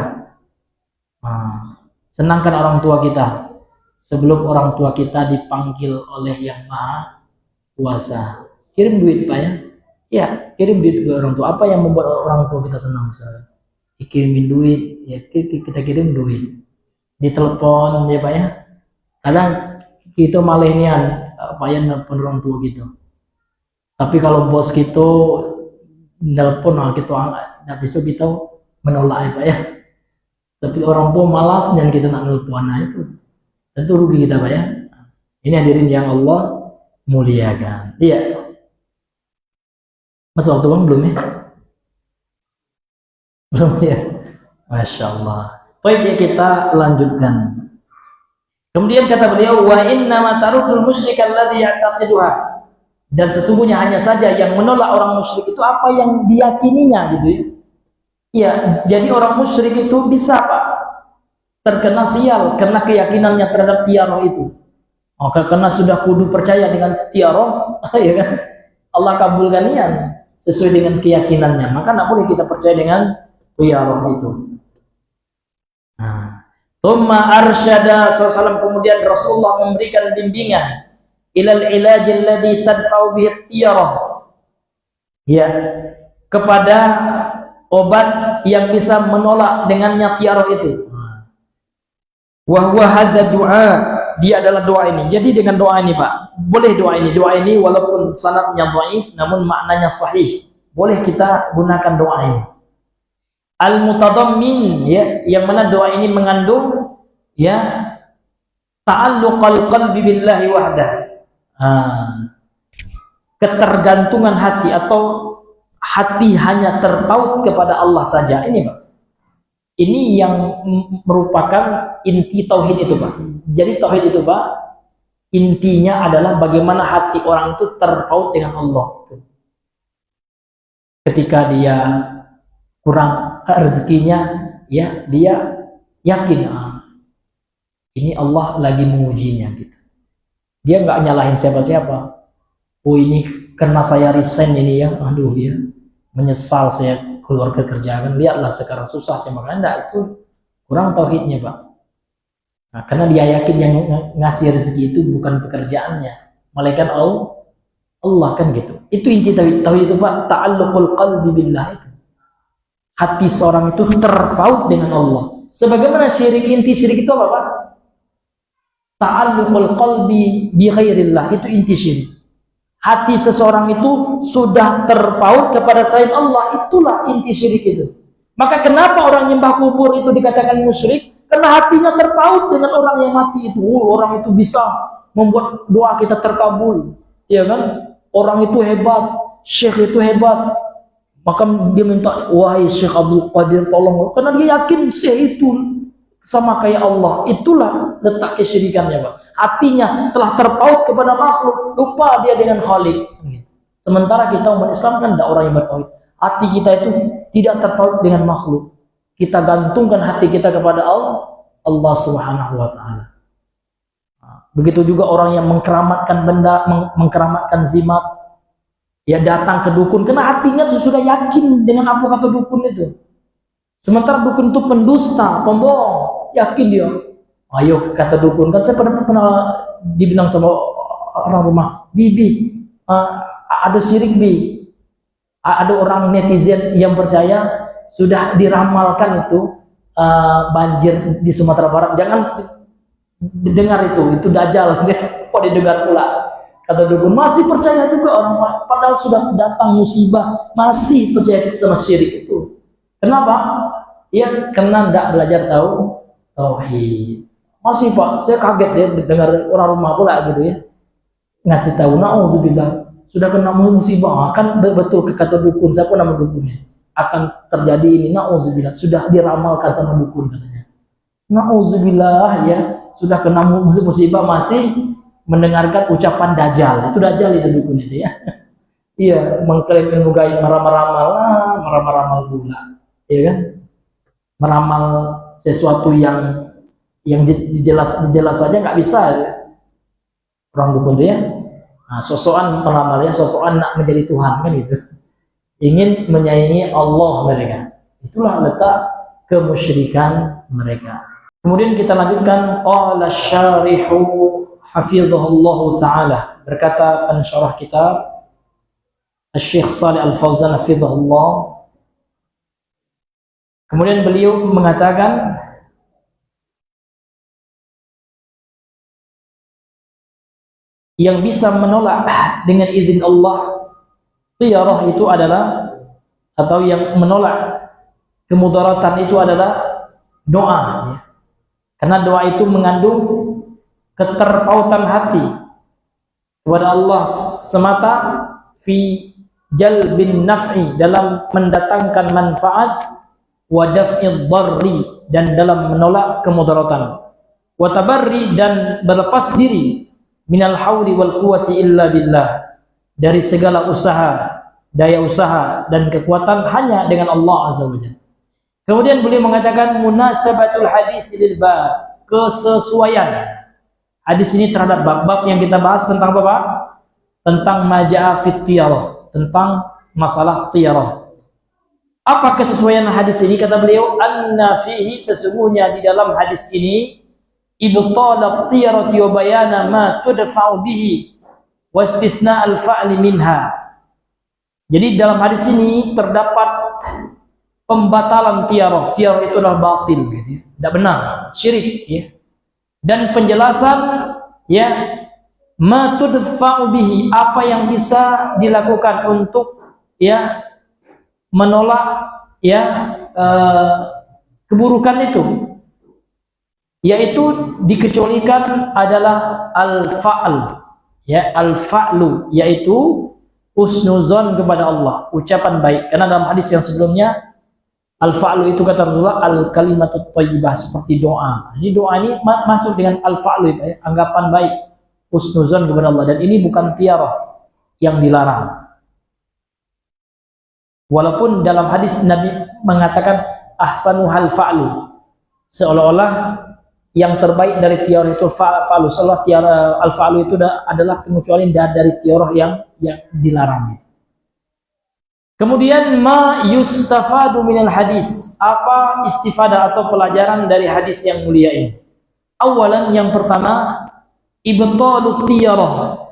Nah, senangkan orang tua kita sebelum orang tua kita dipanggil oleh Yang Maha Kuasa. Kirim duit Pak ya, ya, kirim duit ke orang tua. Apa yang membuat orang tua kita senang? Misalnya dikirimin duit, ya kita kirim duit, ditelepon ya Pak ya. Kadang kita malah nian Pak ya nelpon orang tua gitu, tapi kalau bos gitu nelpon kita angkat, nah besok kita menolak ya Pak ya. Tapi orang tua malas dan kita nak nelpon, nah itu tentu rugi kita Pak ya. Ini hadirin yang Allah muliakan. Iya, Mas waktu bang belum ya? Belum ya? Masya Allah. Baik ya, kita lanjutkan. Kemudian kata beliau, wa inna ma tarudul musyrik alladhi ya'taqiduha. Dan sesungguhnya hanya saja yang menolak orang musyrik itu apa yang diyakininya gitu ya. Iya, jadi orang musyrik itu bisa Pak terkena sial karena keyakinannya terhadap tiaroh itu. Maka karena sudah kudu percaya dengan tiaroh, ya kan? Allah kabulkan nian sesuai dengan keyakinannya. Maka tidak boleh kita percaya dengan tiaroh itu. Nah, thumma arsyada sallallahu, kemudian Rasulullah memberikan bimbingan ilal ilajil ladzi tadfa'u bihi tiarah, ya, kepada obat yang bisa menolak dengannya tiarah itu. Wa huwa hadza du'a, dia adalah doa ini. Jadi dengan doa ini Pak, boleh doa ini walaupun sanadnya dhaif namun maknanya sahih. Boleh kita gunakan doa ini. Al-mutadammin, ya, yang mana doa ini mengandung ya ta'alluqal qalbi billahi wahdah. Ketergantungan hati atau hati hanya terpaut kepada Allah saja. Ini Pak. Ini yang merupakan inti tauhid itu Pak. Jadi tauhid itu Pak, intinya adalah bagaimana hati orang itu terpaut dengan Allah. Ketika dia kurang rezekinya, ya dia yakin ini Allah lagi mengujinya gitu. Dia nggak nyalahin siapa-siapa. Oh ini karena saya resign ini ya, aduh ya, menyesal saya keluar kerjaan. Lihatlah sekarang susah saya makan. Enggak, itu kurang tauhidnya Pak. Nah, karena dia yakin yang ngasih rezeki itu bukan pekerjaannya, malaikat Allah kan gitu. Itu inti tauhid. Tauhid itu Pak, ta'alluqul qalbi billah itu. Hati seorang itu terpaut dengan Allah. Sebagaimana syirik, inti syirik itu apa Pak? Ta'alluqul qalbi bi ghairillah, itu inti syirik. Hati seseorang itu sudah terpaut kepada selain Allah, itulah inti syirik itu. Maka kenapa orang nyembah kubur itu dikatakan musyrik? Karena hatinya terpaut dengan orang yang mati itu. Orang itu bisa membuat doa kita terkabul, ya kan? Orang itu hebat, syekh itu hebat. Maka dia minta, wahai Syekh Abdul Qadir tolong, karena dia yakin syekh itu sama kayak Allah. Itulah letak kesyirikannya Pak. Hatinya telah terpaut kepada makhluk, lupa dia dengan Khalik. Sementara kita umat Islam kan tidak orang yang bertauhid. Hati kita itu tidak terpaut dengan makhluk. Kita gantungkan hati kita kepada Allah Subhanahu wa Ta'ala. Begitu juga orang yang mengkeramatkan benda, mengkeramatkan zimat, ya datang ke dukun karena hatinya sudah yakin dengan apa kata dukun itu. Sementara dukun itu pendusta, pembohong, yakin dia. Ayo kata dukun, kan saya pernah dibilang sama orang rumah, Bibi, ada syirik Bi. Ada orang netizen yang percaya sudah diramalkan itu banjir di Sumatera Barat. Jangan dengar itu dajjal. Kok didengar pula? Kata dukun, masih percaya juga orang, padahal sudah datang musibah, masih percaya sama syirik itu. Kenapa? Ya karena tidak belajar tahu tauhid. Masih Pak, saya kaget ya dengar orang rumah pula gitu ya, ngasih tahu, na'udzubillah, sudah kena musibah. Kan betul kata dukun, siapa nama dukunnya? akan terjadi ini, nauzubillah, sudah diramalkan sama dukun katanya. Nauzubillah ya, sudah kena musibah masih mendengarkan ucapan dajjal. Itu dajjal itu dukun itu ya. Iya, mengklaim ilmu gaib, meramal pula. Iya kan? Meramal sesuatu yang jelas saja nggak bisa ya. Orang dukun itu ya. Nah, sosokan meramal ya, sosokan nak menjadi Tuhan kan gitu. Ingin menyaingi Allah mereka. Itulah letak kemusyrikan mereka. Kemudian kita lanjutkan, qala syarihu hafizahullahu taala, berkata pensyarah kitab Asy-Syaikh Shalih Al-Fauzan hafizahullah. Kemudian beliau mengatakan, yang bisa menolak dengan izin Allah tiyarah itu adalah, atau yang menolak kemudaratan itu adalah doa ya. Karena doa itu mengandung keterpautan hati kepada Allah semata, fi jalbin naf'i, dalam mendatangkan manfaat, wa daf'id dharri, dan dalam menolak kemudaratan, wa tabarri, dan berlepas diri, minal hauli wal quwwati illa billah, dari segala usaha, daya usaha dan kekuatan hanya dengan Allah azza wajalla. Kemudian beliau mengatakan munasabatul hadis lil bab, kesesuaian hadis ini terhadap bab-bab yang kita bahas tentang apa? Tentang majaa fit tiyarah, tentang masalah tiyarah. Apa kesesuaian hadis ini? Kata beliau, anna fihi, sesungguhnya di dalam hadis ini, ibtalat tiyarati wa bayana ma tudfa'u bihi wa istisna al-fa'li minha. Jadi dalam hadis ini terdapat pembatalan tiarah. Tiarah itu adalah batil gitu ya. Tidak benar, syirik ya. Dan penjelasan ya, ma tudfa'u bihi, apa yang bisa dilakukan untuk ya menolak ya keburukan itu, yaitu dikecualikan adalah al-fa'l ya, al-fa'lu, yaitu husnuzon kepada Allah, ucapan baik. Karena dalam hadis yang sebelumnya, al-fa'lu itu kata Rasulullah al-kalimatut thayyibah, seperti doa. Jadi doa ini masuk dengan al-fa'lu ya, anggapan baik, husnuzon kepada Allah. Dan ini bukan tiarah yang dilarang. Walaupun dalam hadis Nabi mengatakan ahsanuhal fa'lu, seolah-olah yang terbaik dari tiarah itu fa'lu. Seolah tiarah al-fa'lu itu adalah pengecualian dari tiarah yang dilarang. Kemudian ma yustafadu minal hadis, apa istifadah atau pelajaran dari hadis yang mulia ini? Awalan, yang pertama, ibtalut tiyarah,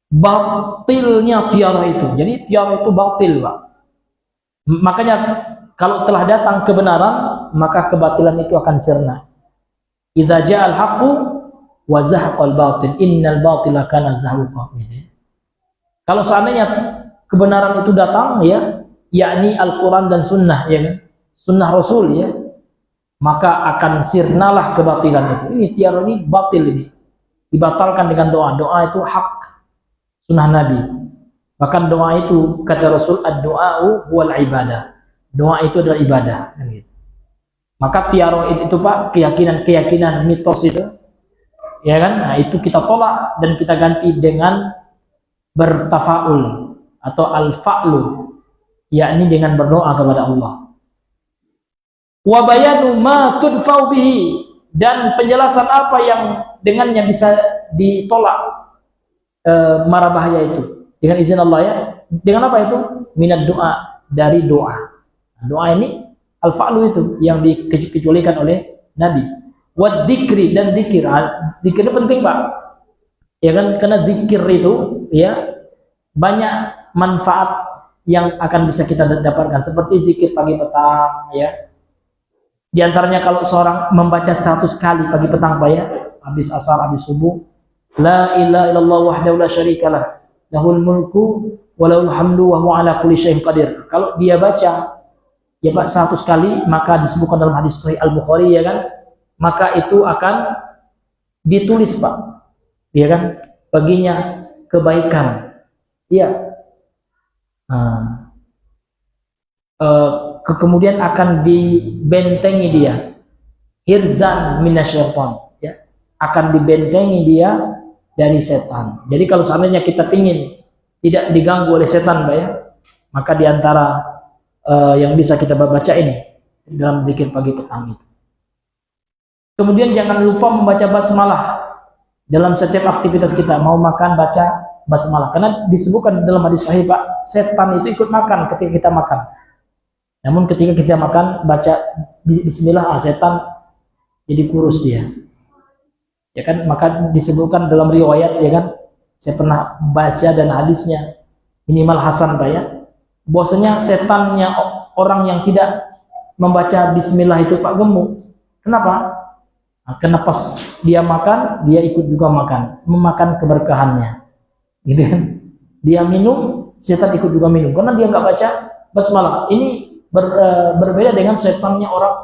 batilnya tiarah itu. Jadi tiarah itu batil, Pak. Makanya kalau telah datang kebenaran, maka kebatilan itu akan sirna. Idza ja'al haqqu wa zahaqal batil, innal batila kana zahuqa. Kalau seandainya kebenaran itu datang ya, yakni Al-Quran dan Sunnah ya, Sunnah Rasul ya, maka akan sirnalah kebatilan itu. Ini tiarah ini batil, ini dibatalkan dengan doa. Doa itu hak sunnah Nabi. Bahkan doa itu kata Rasul, ad-du'a'u wal ibadah. Doa itu adalah ibadah. Maka tiarah itu Pak, keyakinan mitos itu, ya kan? Nah, itu kita tolak dan kita ganti dengan bertafaul atau al-fa'lu, yakni dengan berdoa kepada Allah. Wa bayanu ma tudfa'u bihi, dan penjelasan apa yang dengannya bisa ditolak mara bahaya itu dengan izin Allah ya. Dengan apa itu? Minad doa, dari doa. Doa ini al-fa'lu itu yang dikecualikan oleh Nabi. Wa dzikri, dan dzikir. Dzikir itu penting Pak, ya kan? Karena dzikir itu ya banyak manfaat yang akan bisa kita dapatkan, seperti zikir pagi petang ya. Di antaranya kalau seorang membaca 100 kali pagi petang Pak ya, habis asar, habis subuh, la ilaha illallah wahdahu la syarikalah, lahul mulku wa lahul hamdu wa huwa ala kulli syai'in qadir. Kalau dia baca ya Pak 100 kali, maka disebutkan dalam hadis Sahih Al-Bukhari ya kan, maka itu akan ditulis Pak ya kan, baginya kebaikan. Iya. kemudian akan dibentengi dia, hirzan minasyaiton, ya, akan dibentengi dia dari setan. Jadi kalau seandainya kita ingin tidak diganggu oleh setan, Pak, ya, maka diantara yang bisa kita baca ini dalam zikir pagi petang itu. Kemudian jangan lupa membaca basmalah dalam setiap aktivitas kita. Mau makan baca basmalah, karena disebutkan dalam hadis sahih, Pak, setan itu ikut makan ketika kita makan. Namun ketika kita makan baca bismillah, setan jadi kurus dia, ya kan. Maka disebutkan dalam riwayat, ya kan, saya pernah baca dan hadisnya minimal hasan, Pak, ya, bahwasanya setannya orang yang tidak membaca bismillah itu, Pak, gemuk. Kenapa? Nah, karena pas dia makan, dia ikut juga makan, memakan keberkahannya, gitu kan. Dia minum, setan ikut juga minum, karena dia nggak baca basmalah. Ini berbeda dengan setannya orang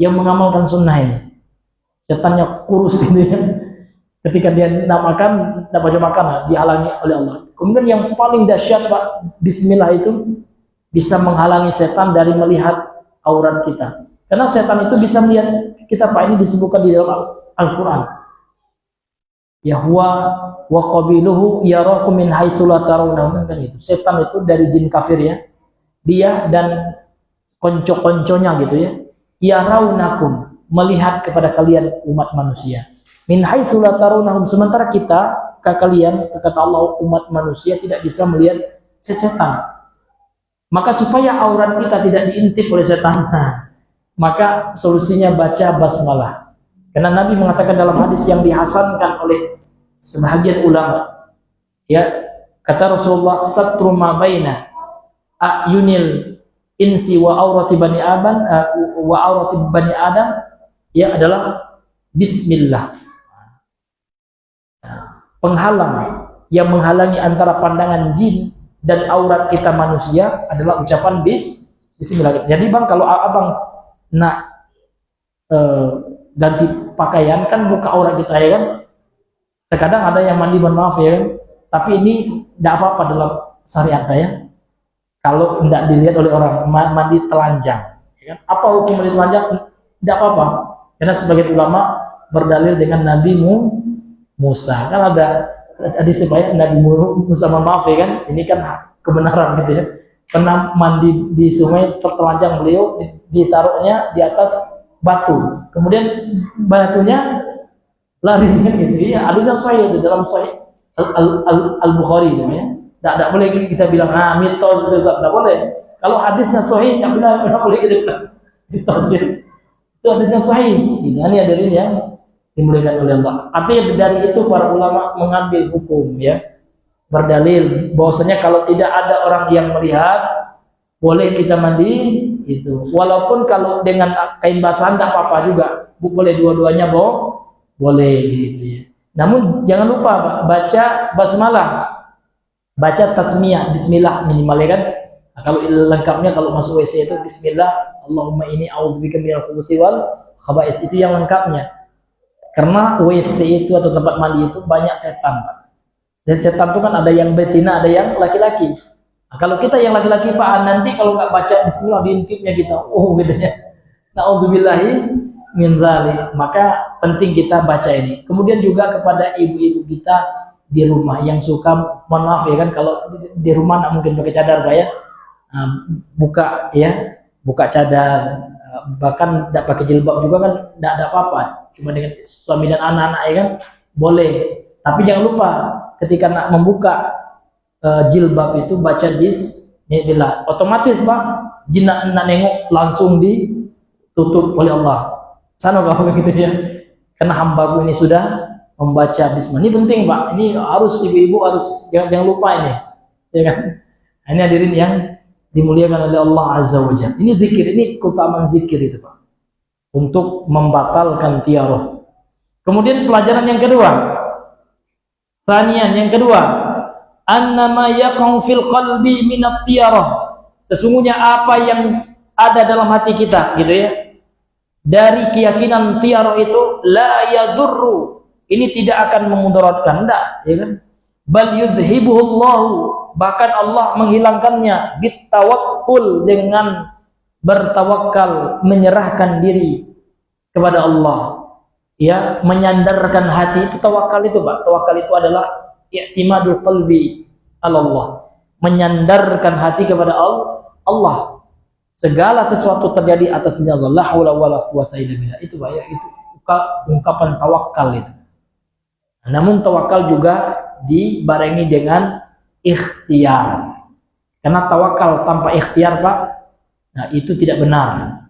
yang mengamalkan sunnah ini. Setannya kurus, gitu kan. Ketika dia tidak makan, tidak baca makanan, dihalangi oleh Allah. Kemudian yang paling dahsyat, Pak, bismillah itu bisa menghalangi setan dari melihat aurat kita. Karena setan itu bisa melihat kita, Pak. Ini disebutkan di dalam Al-Quran. Ya huwa wa qabiluhu yarakum min haitsu la tarawnahum, kan itu. Setan itu dari jin kafir, ya. Dia dan konco-konconya, gitu, ya. Yarawnakum, melihat kepada kalian umat manusia. Min haitsu la tarawnahum, sementara kita, kalian, kata Allah, umat manusia tidak bisa melihat setan. Maka supaya aurat kita tidak diintip oleh setan, maka solusinya baca basmalah. Karena Nabi mengatakan dalam hadis yang dihasankan oleh sebagian ulama, ya, kata Rasulullah, satru ma baina ayunil insi wa aurati bani adam, ya, adalah bismillah. Penghalang yang menghalangi antara pandangan jin dan aurat kita manusia adalah ucapan bismillah. Jadi, Bang, kalau abang nak ganti pakaian, kan buka aurat kita, ya kan. Terkadang ada yang mandi, mohon maaf, ya kan, tapi ini tidak apa-apa dalam syariat, ya, kalau tidak dilihat oleh orang. Mandi telanjang, ya kan. Apa hukum mandi telanjang? Tidak apa-apa, karena sebagian ulama berdalil dengan Nabi Musa. Kan ada hadis supaya Nabi Musa, mohon maaf, ya kan, ini kan kebenaran, gitu, ya, pernah mandi di sungai, tertelanjang beliau, ditaruhnya di atas batu, kemudian batunya lari, gitu, ya. Hadisnya sahih itu dalam Sahih Al-Bukhari, gitu, ya. Tidak boleh kita bilang mitos itu, tidak boleh. Kalau hadisnya sahih, tidak boleh kita bilang mitos, ya. Itu hadisnya sahih. Ini hadirin yang dimuliakan oleh Allah. Artinya dari itu para ulama mengambil hukum, ya, berdalil bahwasanya kalau tidak ada orang yang melihat, boleh kita mandi itu. Walaupun kalau dengan kain basahan tidak apa-apa juga, boleh dua-duanya, boleh, gitu, ya. Namun jangan lupa baca basmalah, baca tasmiyah, bismillah minimal, ya kan. Nah, kalau lengkapnya, kalau masuk WC itu bismillah, Allahumma inni a'udzubika minal khubuthi wal khaba'is, itu yang lengkapnya. Karena WC itu atau tempat mandi itu banyak setan, Pak. Dan setan itu kan ada yang betina, ada yang laki-laki. Nah, kalau kita yang laki-laki, Pak, nanti kalau nggak baca bismillah diintipnya kita, gitu, ya. Na'udzubillahi min dzalik. Maka penting kita baca ini. Kemudian juga kepada ibu-ibu kita di rumah yang suka, mohon maaf, ya kan, kalau di rumah nggak mungkin pakai cadar, Pak, ya. Buka, ya, buka cadar, bahkan tidak pakai jilbab juga kan tidak ada apa-apa, cuma dengan suami dan anak-anak, ya kan, boleh. Tapi jangan lupa ketika nak membuka jilbab itu baca bismillah. Otomatis, Pak, jin nak nengok langsung ditutup oleh Allah. Sana kau, gitu, ya. Karena hambaku ini sudah membaca bismillah. Ini penting, Pak. Ini harus ibu-ibu harus jangan lupa ini, ya kan. Ini hadirin yang dimuliakan oleh Allah Azza wa Jalla. Ini zikir, ini keutamaan zikir itu, Pak, untuk membatalkan tiarah. Kemudian pelajaran yang kedua, yang kedua, annama yaqau fil qalbi minat tiarah. Sesungguhnya apa yang ada dalam hati kita, gitu, ya, dari keyakinan tiarah itu, la yadurru, ini tidak akan memudaratkan, enggak, ya kan. Bal yudhibuhullahu, bahkan Allah menghilangkannya bitawakkul, dengan bertawakal, menyerahkan diri kepada Allah, ya, menyandarkan hati. Itu tawakal itu, Pak. Tawakal itu adalah i'timadul qalbi ala Allah, menyandarkan hati kepada Allah. Segala sesuatu terjadi atas izin Allah. La haula wala quwata illa billah. Itu, Pak, ya, itu ungkapan tawakal itu. Namun tawakal juga dibarengi dengan ikhtiar. Karena tawakal tanpa ikhtiar, Pak, nah itu tidak benar.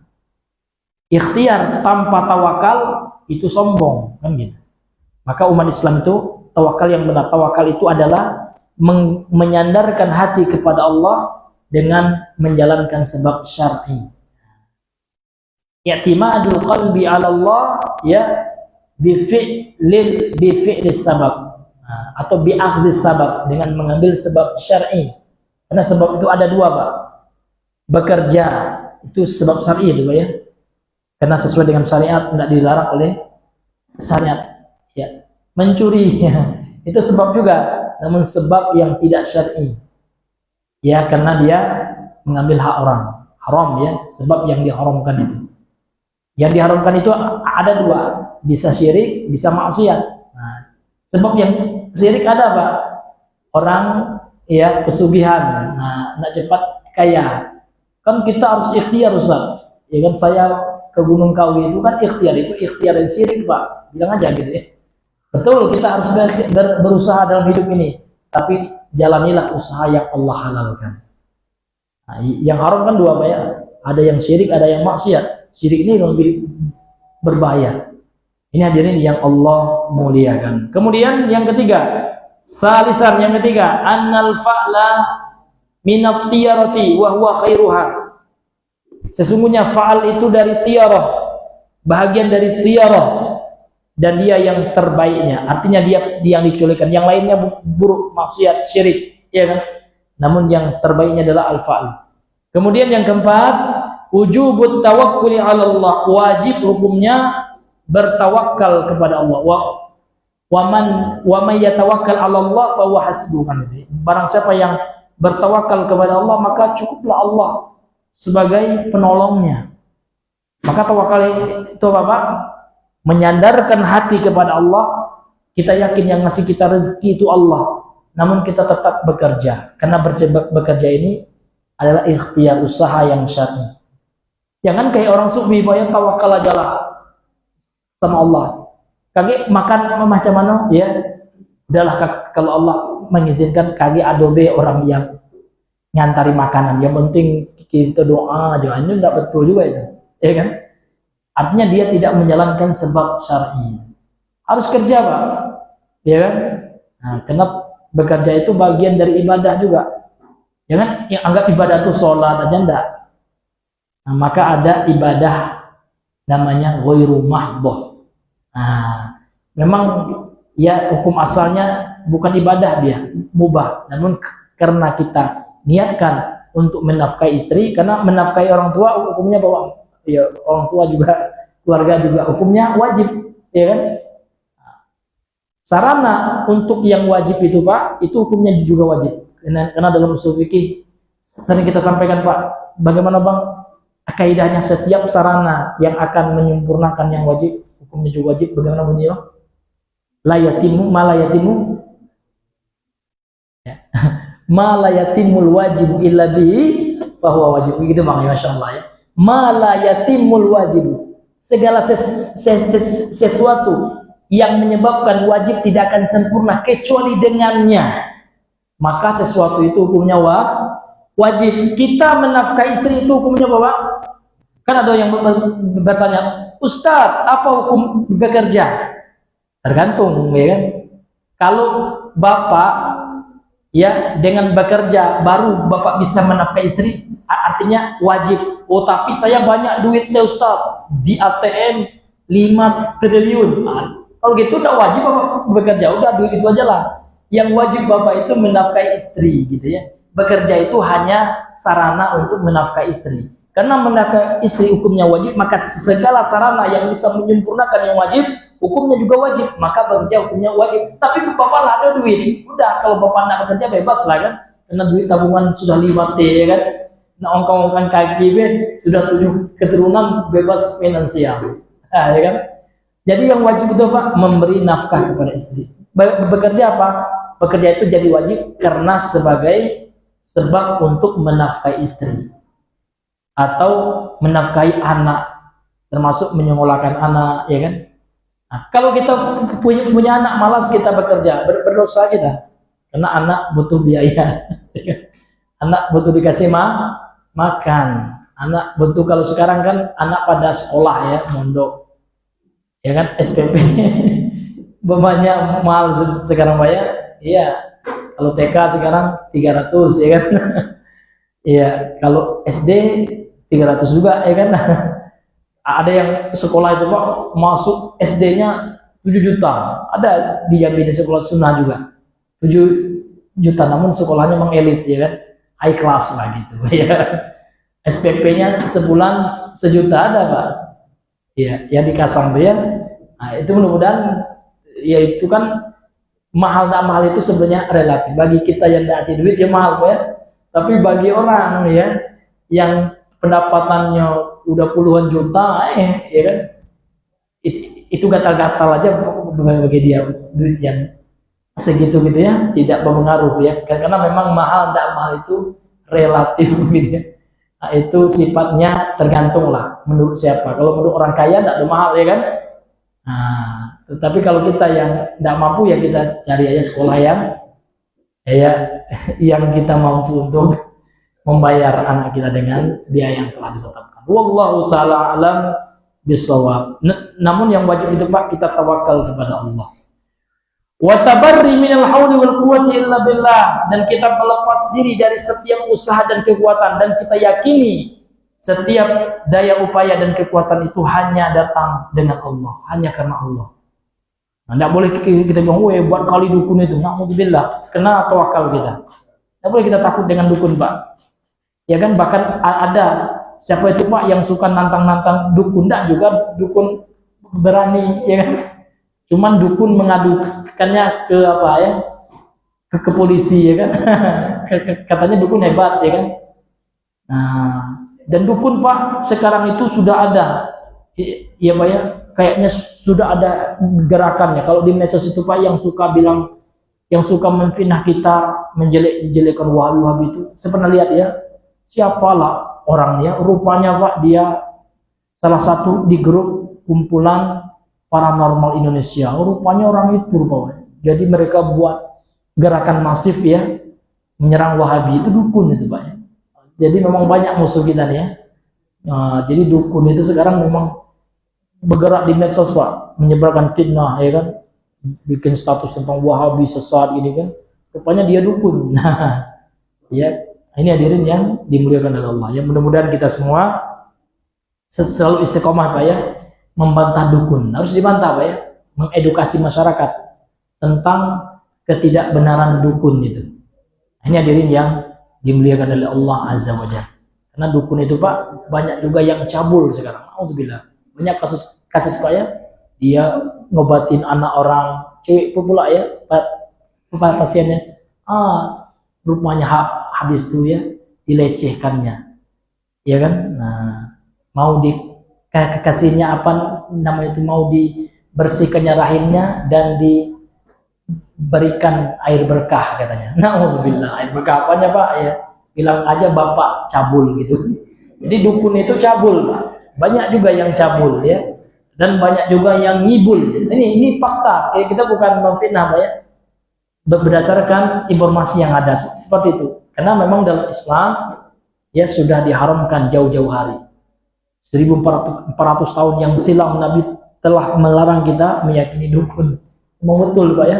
Ikhtiar tanpa tawakal itu sombong, kan gitu. Maka umat Islam itu tawakal yang benar. Tawakal itu adalah menyandarkan hati kepada Allah dengan menjalankan sebab syar'i. I'timadul qalbi 'ala Allah, ya, bifi'lis sabab, atau bi'akhdhis sabab, dengan mengambil sebab syar'i. Karena sebab itu ada dua, Pak. Bekerja itu sebab syar'i itu, Pak, ya. Karena sesuai dengan syariat, tidak dilarang oleh syariat. Ya. Mencuri, ya, itu sebab juga, namun sebab yang tidak syar'i. Ya, karena dia mengambil hak orang. Haram, ya, sebab yang diharamkan itu. Yang diharamkan itu ada dua, bisa syirik, bisa maksiat. Nah, sebab yang syirik ada, Pak. Orang, ya, pesugihan, nah, nak cepat kaya. Kan kita harus ikhtiar, Ustaz. Ya kan, saya ke Gunung Kawi itu kan ikhtiar, itu ikhtiar dan syirik, Pak. Bilang aja gitu, ya. Betul, kita harus berusaha dalam hidup ini, tapi jalanilah usaha yang Allah halalkan. Nah, yang haram kan dua, Pak, ya. Ada yang syirik, ada yang maksiat. Syirik ini lebih berbahaya. Ini hadirin yang Allah muliakan. Kemudian yang ketiga, salisan, yang ketiga, annal fa'la minat tiyarati wa huwa khairuha. Sesungguhnya fa'al itu dari tiyarah, bahagian dari tiyarah, dan dia yang terbaiknya. Artinya dia yang diculikan, yang lainnya buruk, maksiat, syirik, ya kan? Namun yang terbaiknya adalah al-fa'l. Kemudian yang keempat, wujubut tawakkuli 'ala Allah, wajib hukumnya bertawakal kepada Allah. Wa man yatawakkal 'ala Allah fa huwa hasbuh. Barang siapa yang bertawakal kepada Allah, maka cukuplah Allah sebagai penolongnya. Maka tawakal itu apa, Pak? Menyandarkan hati kepada Allah. Kita yakin yang ngasih kita rezeki itu Allah, namun kita tetap bekerja, karena bekerja ini adalah ikhtiar, usaha yang syar'i. Jangan kayak orang sufi, Pak, ya, tawakal aja lah sama Allah. Kaki makan macam mana, ya, udahlah, kalau Allah mengizinkan, kaki adobe orang yang ngantari makanan, yang penting kita doa aja. Ini tidak betul juga itu, ya kan? Artinya dia tidak menjalankan sebab syar'i. Harus kerja, Pak, ya kan? Nah, karena bekerja itu bagian dari ibadah juga. Jangan yang anggap ibadah itu sholat aja, enggak. Nah, maka ada ibadah namanya ghairu mahdhah. Nah, memang ya hukum asalnya bukan ibadah, dia mubah. Namun karena kita niatkan untuk menafkahi istri, karena menafkahi orang tua hukumnya bahwa ya orang tua juga, keluarga juga hukumnya wajib, ya kan? Sarana untuk yang wajib itu, Pak, itu hukumnya juga wajib. Karena dalam usul fikih sering kita sampaikan, Pak, bagaimana, Bang, kaidahnya setiap sarana yang akan menyempurnakan yang wajib, hukumnya juga wajib. Bagaimana bunyinya? La yatimu ma la yatimu, ya. Ma la yatimul wajib illa bihi fa huwa wajib. Begitu, Bang, masyaallah, ya. Ma la yatimul wajib, segala sesuatu yang menyebabkan wajib tidak akan sempurna kecuali dengannya, maka sesuatu itu hukumnya wajib. Kita menafkahi istri itu hukumnya apa, Pak? Kan ada yang bertanya, Ustadz, apa hukum bekerja? Tergantung, ya kan? Kalau Bapak, ya, dengan bekerja baru Bapak bisa menafkahi istri, artinya wajib. Oh, tapi saya banyak duit, saya, Ustadz, di ATM 5 triliun. Nah, kalau gitu udah wajib Bapak bekerja, udah duit itu aja lah. Yang wajib Bapak itu menafkahi istri, gitu ya. Bekerja itu hanya sarana untuk menafkahi istri. Karena menafkahi istri hukumnya wajib, maka segala sarana yang bisa menyempurnakan yang wajib, hukumnya juga wajib, maka bekerja hukumnya wajib. Tapi bapak lah ada duit, udah kalau bapak nak bekerja bebas lah kan, karena duit tabungan sudah 5 T ya kan, nah ongkang-ongkang kaki sudah 7 keturunan bebas finansial, nah, ya kan. Jadi yang wajib itu apa? Memberi nafkah kepada istri. Bekerja apa? Bekerja itu jadi wajib karena sebagai sebab untuk menafkahi istri atau menafkahi anak, termasuk menyekolahkan anak, ya kan. Nah, kalau kita punya anak malas kita bekerja, berdosa kita, karena anak butuh biaya. Anak butuh dikasih makan, anak butuh, kalau sekarang kan anak pada sekolah ya, mondok, ya kan, SPP. Banyak mahal sekarang bayar, iya. Kalau TK sekarang 300 ya kan. Iya, kalau SD 300 juga ya kan. Ada yang sekolah itu Pak masuk SD-nya 7 juta. Ada di Jambi di sekolah sunnah juga 7 juta, namun sekolahnya memang elit ya kan, high class lah gitu ya. SPP-nya sebulan 1 juta ada Pak. Ya, yang dikasang tuh ya. Nah, itu mudah-mudahan ya, itu kan mahal tak mahal itu sebenarnya relatif. Bagi kita yang tidak ada duit ya mahal Pak ya. Tapi bagi orang ya yang pendapatannya udah puluhan juta, ya kan, itu gatal-gatal aja bagi dia duit yang segitu gitu ya, tidak berpengaruh ya, karena memang mahal tidak mahal itu relatif gitu ya. Nah, itu sifatnya tergantung lah menurut siapa. Kalau menurut orang kaya tidak ada mahal ya kan. Nah, tetapi kalau kita yang tidak mampu ya kita cari aja sekolah yang yang kita mampu untuk membayar anak kita dengan biaya yang telah ditetapkan. Wallahu ta'ala alam bisawab. Namun yang wajib itu Pak, kita tawakal kepada Allah. Wa tabarri minal hauli wal quwwati illa billah, dan kita melepas diri dari setiap usaha dan kekuatan, dan kita yakini setiap daya upaya dan kekuatan itu hanya datang dengan Allah, hanya karena Allah. Nah, tidak boleh kita bilang, buat kali dukun itu, na'udzubillah, kena tawakal kita. Tidak boleh kita takut dengan dukun Pak. Ya kan, bahkan ada siapa itu Pak yang suka nantang-nantang dukun, tidak juga dukun berani ya kan. Cuman dukun mengadukannya ke apa ya, ke polisi ya kan. Katanya dukun hebat ya kan. Nah, dan dukun Pak sekarang itu sudah ada ya Pak ya, kayaknya sudah ada gerakannya. Kalau di medsos itu Pak yang suka bilang, yang suka memfitnah kita, menjelek-jelekan wahabi itu, saya pernah lihat ya. Siapalah orangnya, rupanya Pak dia salah satu di grup kumpulan paranormal Indonesia. Rupanya orang itu Pak. Jadi mereka buat gerakan masif ya, menyerang wahabi, itu dukun itu Pak. Jadi memang banyak musuh kita nih ya. Nah, jadi dukun itu sekarang memang bergerak di medsos Pak, menyebarkan fitnah ya kan, bikin status tentang wahabi sesat ini kan. Rupanya dia dukun. Nah, ya. Ini hadirin yang dimuliakan oleh Allah. Yang mudah-mudahan kita semua selalu istiqomah Pak ya, membantah dukun. Harus dibantah Pak ya, mengedukasi masyarakat tentang ketidakbenaran dukun itu. Ini hadirin yang dimuliakan oleh Allah Azza wa Jalla. Karena dukun itu Pak banyak juga yang cabul sekarang. Alhamdulillah. Banyak kasus Pak ya, dia ngobatin anak orang, cewek pula ya, pasiennya. Rupanya habis itu ya dilecehkannya ya kan. Nah, mau dikasihnya apa namanya itu, mau dibersihkannya rahimnya dan diberikan air berkah katanya. Nauzubillah, air berkah apanya Pak ya, bilang aja bapak cabul gitu. Jadi dukun itu cabul Pak, banyak juga yang cabul ya, dan banyak juga yang ngibul. Ini fakta, kita bukan memfitnah Pak ya, berdasarkan informasi yang ada seperti itu. Karena memang dalam Islam ya sudah diharamkan jauh-jauh hari. 1400 tahun yang silam Nabi telah melarang kita meyakini dukun. Memang betul Pak ya,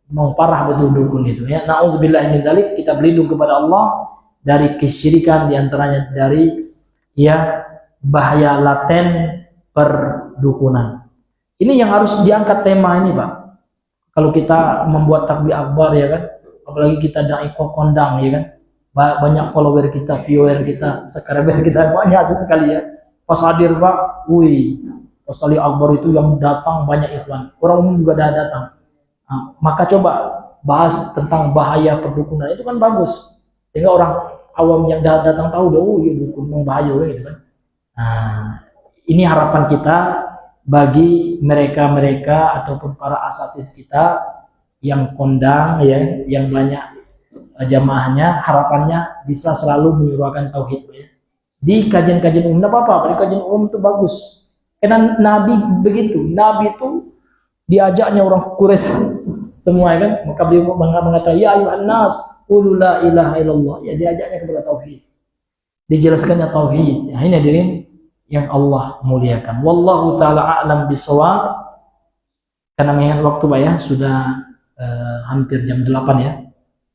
memang parah betul dukun itu ya. Nauzubillah min dzalik, kita berlindung kepada Allah dari kesyirikan, diantaranya dari ya bahaya laten perdukunan. Ini yang harus diangkat tema ini Pak. Kalau kita membuat takbir akbar ya kan, apalagi kita dai kondang ya kan, banyak follower kita, viewer kita, subscriber kita banyak sekali ya. Pas hadir Pak, Australia Akbar itu yang datang banyak ikhwan, orang umum juga ada datang. Maka coba bahas tentang bahaya perdukunan, itu kan bagus, sehingga orang awam yang datang tahu, oh iya dukun membahaya gitu kan. Ini harapan kita bagi mereka-mereka ataupun para asatis kita yang kondang, yang banyak jamaahnya, harapannya bisa selalu menyuarakan tauhid ya. Di kajian-kajian umum, tidak apa-apa, di kajian umum itu bagus. Karena Nabi begitu, Nabi itu diajaknya orang Quraisy semua kan, maka beliau mengatakan ya ayuhan nas qulu la ilaha illallah, ya diajaknya kepada tauhid, dijelaskannya tauhid. Ini hadirin yang Allah muliakan. Wallahu taala a'lam bishawab. Karena mengingat waktu Pak ya, sudah hampir jam 8 ya.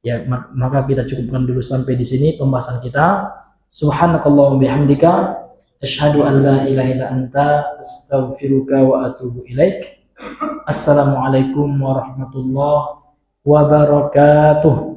Ya, maka kita cukupkan dulu sampai di sini pembahasan kita. Subhanakallahumma bihamdika asyhadu an la ilaha illa anta astaghfiruka wa atubu ilaik. Assalamualaikum warahmatullahi wabarakatuh.